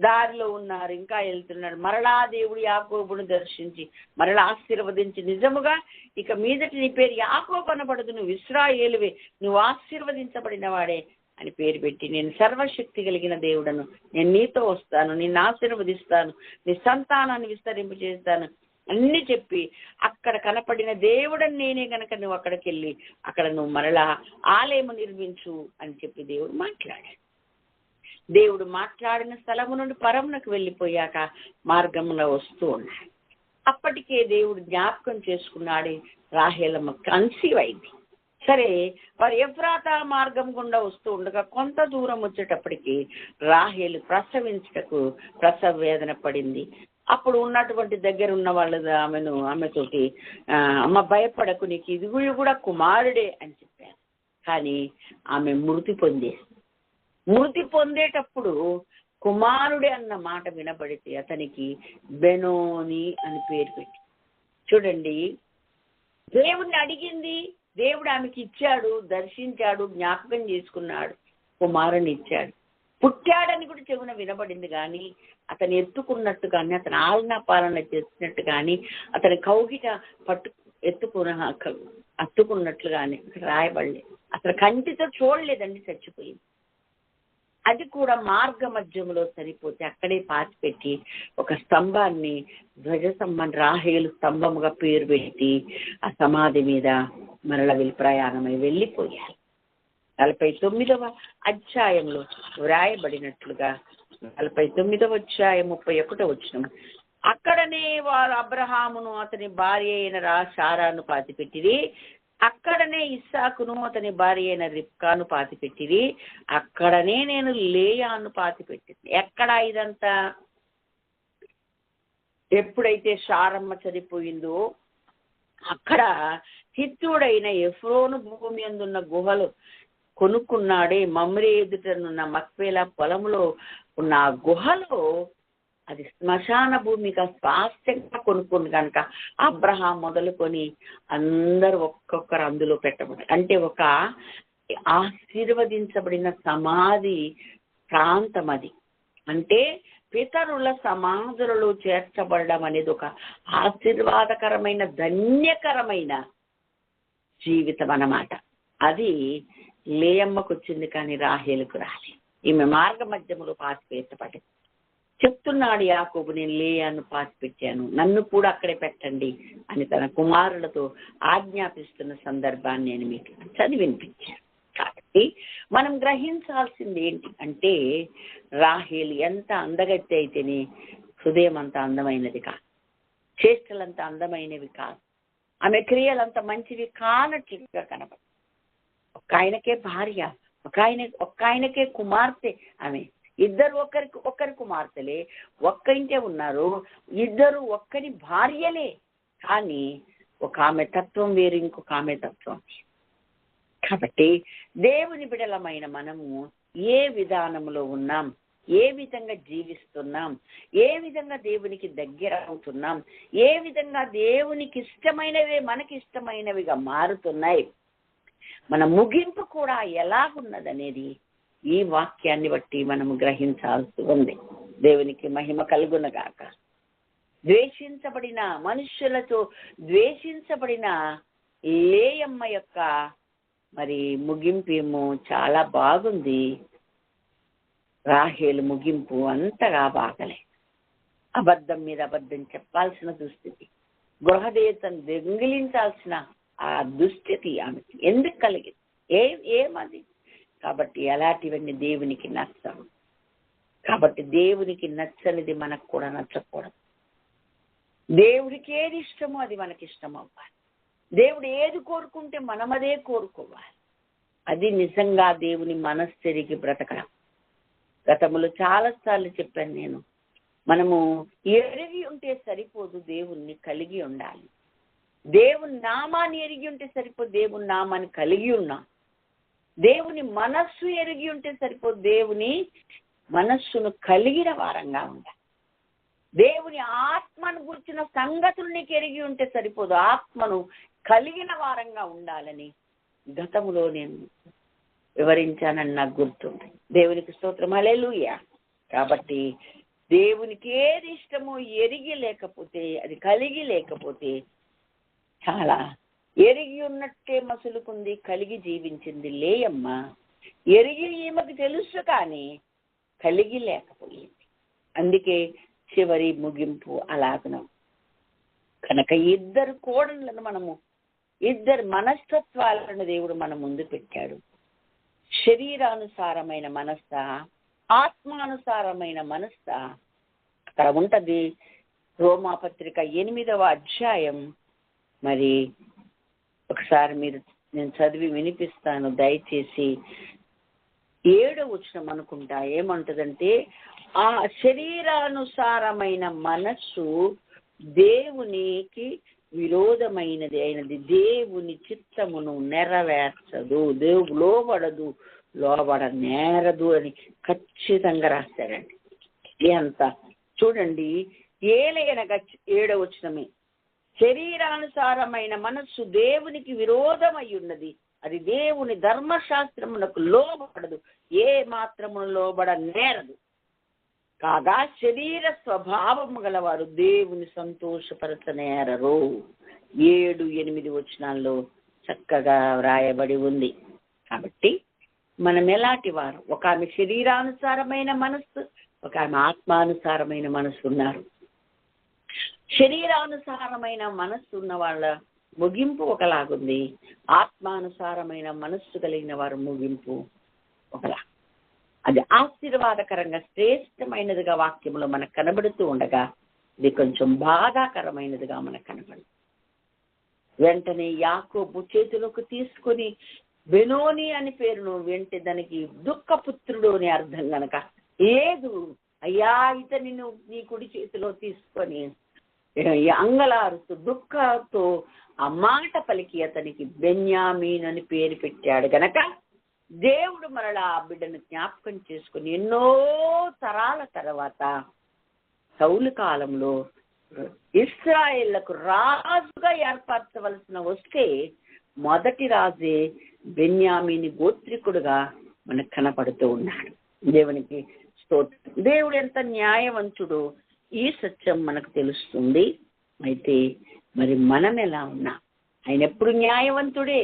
దారిలో ఉన్నారు, ఇంకా వెళ్తున్నాడు. మరలా దేవుడు యాకోబును దర్శించి మరలా ఆశీర్వదించి, నిజముగా ఇక మీదటి నీ పేరు యాకోబు అనబడదు, నువ్వు ఇశ్రాయేలువే, నువ్వు ఆశీర్వదించబడిన వాడే అని పేరు పెట్టి, నేను సర్వశక్తి కలిగిన దేవుడను, నేను నీతో వస్తాను, నిన్ను ఆశీర్వదిస్తాను, నీ సంతానాన్ని విస్తరింపు చేస్తాను అన్ని చెప్పి అక్కడ కనపడిన దేవుడని నేనే కనుక నువ్వు అక్కడికి వెళ్ళి అక్కడ నువ్వు మరలా ఆలయము నిర్మించు అని చెప్పి దేవుడు మాట్లాడాడు. దేవుడు మాట్లాడిన స్థలము నుండి పరమునకు వెళ్ళిపోయాక మార్గంలో వస్తూ ఉన్నాడు. అప్పటికే దేవుడు జ్ఞాపకం చేసుకున్నాడు, రాహేలమ్మ కన్సీవ్ అయింది. సరే వారు ఎఫ్రాతా మార్గం గుండా వస్తూ ఉండగా కొంత దూరం వచ్చేటప్పటికి రాహేలు ప్రసవించటకు ప్రసవ వేదన పడింది. అప్పుడు ఉన్నటువంటి దగ్గర ఉన్న వాళ్ళు ఆమెతోటి అమ్మ భయపడకు, నీకు ఇది కూడా కుమారుడే అని చెప్పారు. కానీ ఆమె మృతి పొందేటప్పుడు కుమారుడే అన్న మాట వినబడితే అతనికి బెనోని అని పేరు పెట్టి, చూడండి దేవుణ్ణి అడిగింది, దేవుడు ఆమెకి ఇచ్చాడు, దర్శించాడు, జ్ఞాపకం చేసుకున్నాడు, కుమారుని ఇచ్చాడు. పుట్టాడని కూడా చెవున వినబడింది, కానీ అతను ఎత్తుకున్నట్టు కానీ అతను ఆలనా పాలన చేసినట్టు కానీ అతని కౌగిట అత్తుకున్నట్లు కానీ రాయబడలేదు. అతను కంటితో చూడలేదండి, చచ్చిపోయింది. అది కూడా మార్గ మధ్యంలో సరిపోతే అక్కడే పాతిపెట్టి ఒక స్తంభాన్ని రాహేలు స్తంభముగా పేరు పెట్టి ఆ సమాధి మీద మరల ప్రయాణమై వెళ్ళిపోయారు. 49వ అధ్యాయంలో వ్రాయబడినట్లుగా 49వ అధ్యాయం 31వ వచనం, అక్కడనే వారు అబ్రహామును అతని భార్య అయిన శారాను పాతిపెట్టిరి, అక్కడనే ఇస్సాకును అతని భార్య అయిన రిబ్కాను పాతిపెట్టిరి, అక్కడనే నేను లేయాను పాతిపెట్టింది. ఎక్కడ ఇదంతా? ఎప్పుడైతే శారమ్మ చనిపోయిందో అక్కడ హిత్తూడైన ఎఫ్రోను భూమి అందున్న గుహలు కొనుక్కున్నాడే, మమ్రే ఎదుటనున్న మక్పేలా పొలంలో ఉన్న ఆ గుహలో అది శ్మశాన భూమిగా స్వాస్థ్యంగా కొనుక్కుంది కనుక అబ్రహాం మొదలుకొని అందరూ ఒక్కొక్కరు అందులో పెట్టబడి, అంటే ఒక ఆశీర్వదించబడిన సమాధి ప్రాంతం అది. అంటే పితరుల సమాధులలో చేర్చబడడం అనేది ఒక ఆశీర్వాదకరమైన ధన్యకరమైన జీవితం అన్నమాట. అది లేయమ్మకు వచ్చింది, కానీ రాహేలుకు రాలి. ఈమె మార్గ మధ్యములో పాతిపెట్టబడింది. చెప్తున్నాడు యాకోబు, నేను లేయాను పాతిపెట్టాను, నన్ను కూడా అక్కడే పెట్టండి అని తన కుమారులతో ఆజ్ఞాపిస్తున్న సందర్భాన్ని నేను మీకు చదివి వినిపించాను. కాబట్టి మనం గ్రహించాల్సింది ఏంటి అంటే, రాహేలు ఎంత అందగత్తి అయితేనే హృదయం అంత అందమైనది కాదు, చేష్టలంత అందమైనవి కాదు, ఆమె క్రియలంత మంచివి కానట్లుగా కనబడి, ఒక్క ఆయనకే భార్య, ఒక్క ఆయనకే కుమార్తె, ఆమె ఇద్దరు ఒక్కరి కుమార్తెలే, ఒక్క ఇంటే ఉన్నారు, ఇద్దరు ఒక్కరి భార్యలే, కానీ ఒక ఆమె తత్వం వేరు, ఇంకొక ఆమె తత్వం. కాబట్టి దేవుని బిడలమైన మనము ఏ విధానంలో ఉన్నాం, ఏ విధంగా జీవిస్తున్నాం, ఏ విధంగా దేవునికి దగ్గర అవుతున్నాం, ఏ విధంగా దేవునికి ఇష్టమైనవే మనకి ఇష్టమైనవిగా మారుతున్నాయి, మన ముగింపు కూడా ఎలాగున్నదనేది ఈ వాక్యాన్ని బట్టి మనము గ్రహించాల్సి ఉంది. దేవునికి మహిమ కలుగునగాక. ద్వేషించబడిన మనుష్యులతో ద్వేషించబడిన లేయమ్మ యొక్క మరి ముగింపు ఏమో చాలా బాగుంది. రాహేలు ముగింపు అంతగా బాగలే. అబద్ధం మీద అబద్ధం చెప్పాల్సిన దుస్థితి, గృహదేవతను దొంగిలించాల్సిన ఆ దుస్థితి ఆమెకి ఎందుకు కలిగింది? ఏమది? కాబట్టి అలాంటివన్నీ దేవునికి నచ్చవు. కాబట్టి దేవునికి నచ్చనిది మనకు కూడా నచ్చకూడదు. దేవుడికి ఏది ఇష్టమో అది మనకి ఇష్టం అవ్వాలి. దేవుడు ఏది కోరుకుంటే మనం అదే కోరుకోవాలి. అది నిజంగా దేవుని మనస్సు తిరిగి బ్రతకడం. గతంలో చాలాసార్లు చెప్పాను నేను, మనము ఎరిగి ఉంటే సరిపోదు, దేవుణ్ణి కలిగి ఉండాలి. దేవుని నామాన్ని ఎరిగి ఉంటే సరిపోదు, దేవుని నామాన్ని కలిగి ఉన్నాం. దేవుని మనస్సు ఎరిగి ఉంటే సరిపోదు, దేవుని మనస్సును కలిగిన వారంగా ఉండాలి. దేవుని ఆత్మను గురించిన సంగతులు నీకు ఎరిగి ఉంటే సరిపోదు, ఆత్మను కలిగిన వారంగా ఉండాలని గతంలో నేను వివరించానని నాకు గుర్తుంది. దేవునికి స్తోత్రం, హల్లెలూయా. కాబట్టి దేవునికి ఏది ఇష్టమో ఎరిగి లేకపోతే, అది కలిగి లేకపోతే, చాలా ఎరిగి ఉన్నట్టే మసులుకుంది, కలిగి జీవించింది లేయమ్మ. ఎరిగి ఈమెకు తెలుసు కానీ కలిగి లేకపోయింది. అందుకే చివరి ముగింపు అలాగను. కనుక ఇద్దరు కోడళ్ళను మనము, ఇద్దరు మనస్తత్వాలను దేవుడు మన ముందు పెట్టాడు. శరీరానుసారమైన మనస్స, ఆత్మానుసారమైన మనస్స. అక్కడ ఉంటది రోమాపత్రిక 8వ అధ్యాయం. మరి ఒకసారి నేను చదివి వినిపిస్తాను దయచేసి. 7వ వచనం అనుకుంటా ఏమంటదంటే, ఆ శరీరానుసారమైన మనస్సు దేవునికి విరోధమైనది అయినది, దేవుని చిత్తమును నెరవేర్చదు, దేవుడు లోబడదు, లోబడ నేరదు అని ఖచ్చితంగా రాశారండి. ఎంత చూడండి, ఏలయనగా 7వ వచనమే, శరీరానుసారమైన మనస్సు దేవునికి విరోధమై ఉన్నది, అది దేవుని ధర్మశాస్త్రమునకు లోబడదు, ఏ మాత్రము లోబడ నేరదు. కాగా శరీర స్వభావము గలవారు దేవుని సంతోషపరచనేరరు. 7-8 వచనాల్లో చక్కగా వ్రాయబడి ఉంది. కాబట్టి మనం ఎలాంటి వారు? ఒక ఆమె శరీరానుసారమైన మనస్సు, ఒక ఆమె ఆత్మానుసారమైన మనస్సు ఉన్నారు. శరీరానుసారమైన మనస్సు ఉన్న వాళ్ళ ముగింపు ఒకలాగుంది, ఆత్మానుసారమైన మనస్సు కలిగిన వారు ముగింపు ఒకలా. అది ఆశీర్వాదకరంగా శ్రేష్టమైనదిగా వాక్యంలో మనకు కనబడుతూ ఉండగా, ఇది కొంచెం బాధాకరమైనదిగా మనకు కనబడుతుంది. వెంటనే యాకోబు చేతిలోకి తీసుకొని బెనోని అని పేరును వెంటే దానికి దుఃఖపుత్రుడు అని అర్థం గనక, లేదు అయ్యా ఇతని నీ కుడి చేతిలో తీసుకొని అంగలారుతూ దుఃఖంతో ఆ మాట పలికి అతనికి బెన్యామీన్ అని పేరు పెట్టాడు గనక, దేవుడు మరలా ఆ బిడ్డను జ్ఞాపకం చేసుకుని ఎన్నో తరాల తర్వాత సౌలు కాలంలో ఇశ్రాయేళ్లకు రాజుగా ఏర్పరచవలసిన వస్తే మొదటి రాజే బెన్యామీని గోత్రికుడుగా మనకు కనపడుతూ ఉన్నాడు. దేవునికి స్తోత్రం. దేవుడు ఎంత న్యాయవంతుడో ఈ సత్యం మనకు తెలుస్తుంది. అయితే మరి మనం ఎలా ఉన్నా, ఆయన ఎప్పుడు న్యాయవంతుడే,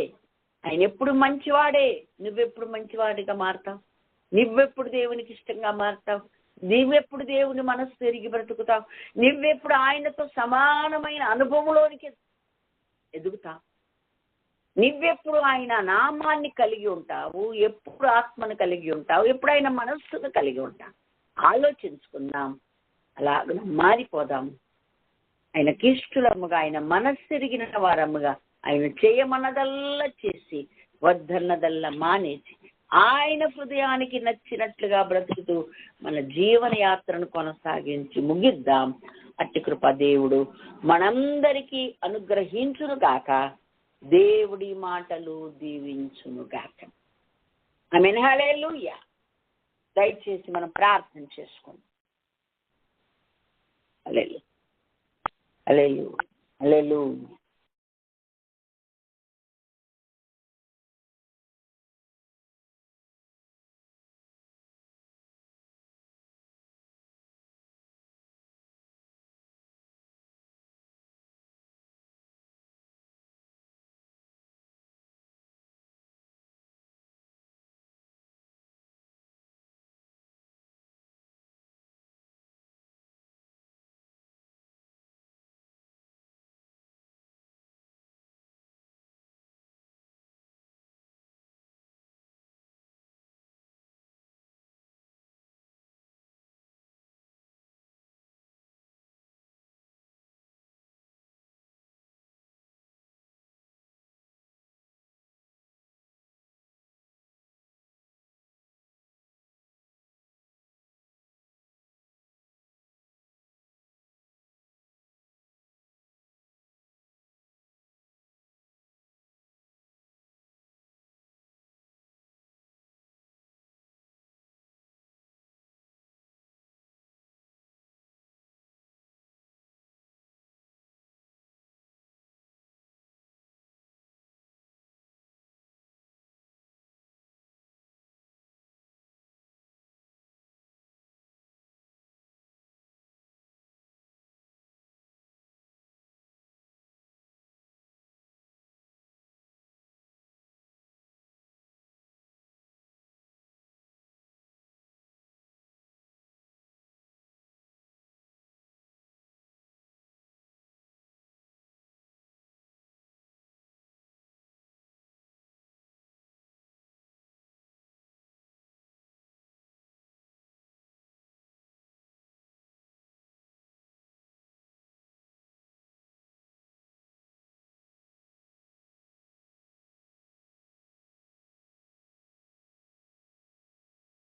ఆయన ఎప్పుడు మంచివాడే. నువ్వెప్పుడు మంచివాడిగా మారుతావు? నువ్వెప్పుడు దేవునికి ఇష్టంగా మారుతావు? నువ్వెప్పుడు దేవుని మనస్సు తిరిగి బ్రతుకుతావు? నువ్వెప్పుడు ఆయనతో సమానమైన అనుభవంలోనికి ఎదుగుతావు? నువ్వెప్పుడు ఆయన నామాన్ని కలిగి ఉంటావు? ఎప్పుడు ఆత్మను కలిగి ఉంటావు? ఎప్పుడు ఆయన మనస్సును కలిగి ఉంటావు? ఆలోచించుకుందాం, అలాగ మారిపోదాం. ఆయనకి ఇష్టలముగా, ఆయన మనస్సు ఎరిగిన వారముగా, ఆయన చేయమన్నదల్లా చేసి వద్దన్నదల్లా మానేసి ఆయన హృదయానికి నచ్చినట్లుగా బ్రతుకుతూ మన జీవన యాత్రను కొనసాగించి ముగిద్దాం. అట్టి కృప దేవుడు మనందరికీ అనుగ్రహించునుగాక. దేవుడి మాటలు దీవించునుగాక. ఆమేన్. హల్లెలూయా. దయచేసి మనం ప్రార్థన చేసుకుందాం. హల్లెలూయా, హల్లెలూయా, హల్లెలూయా.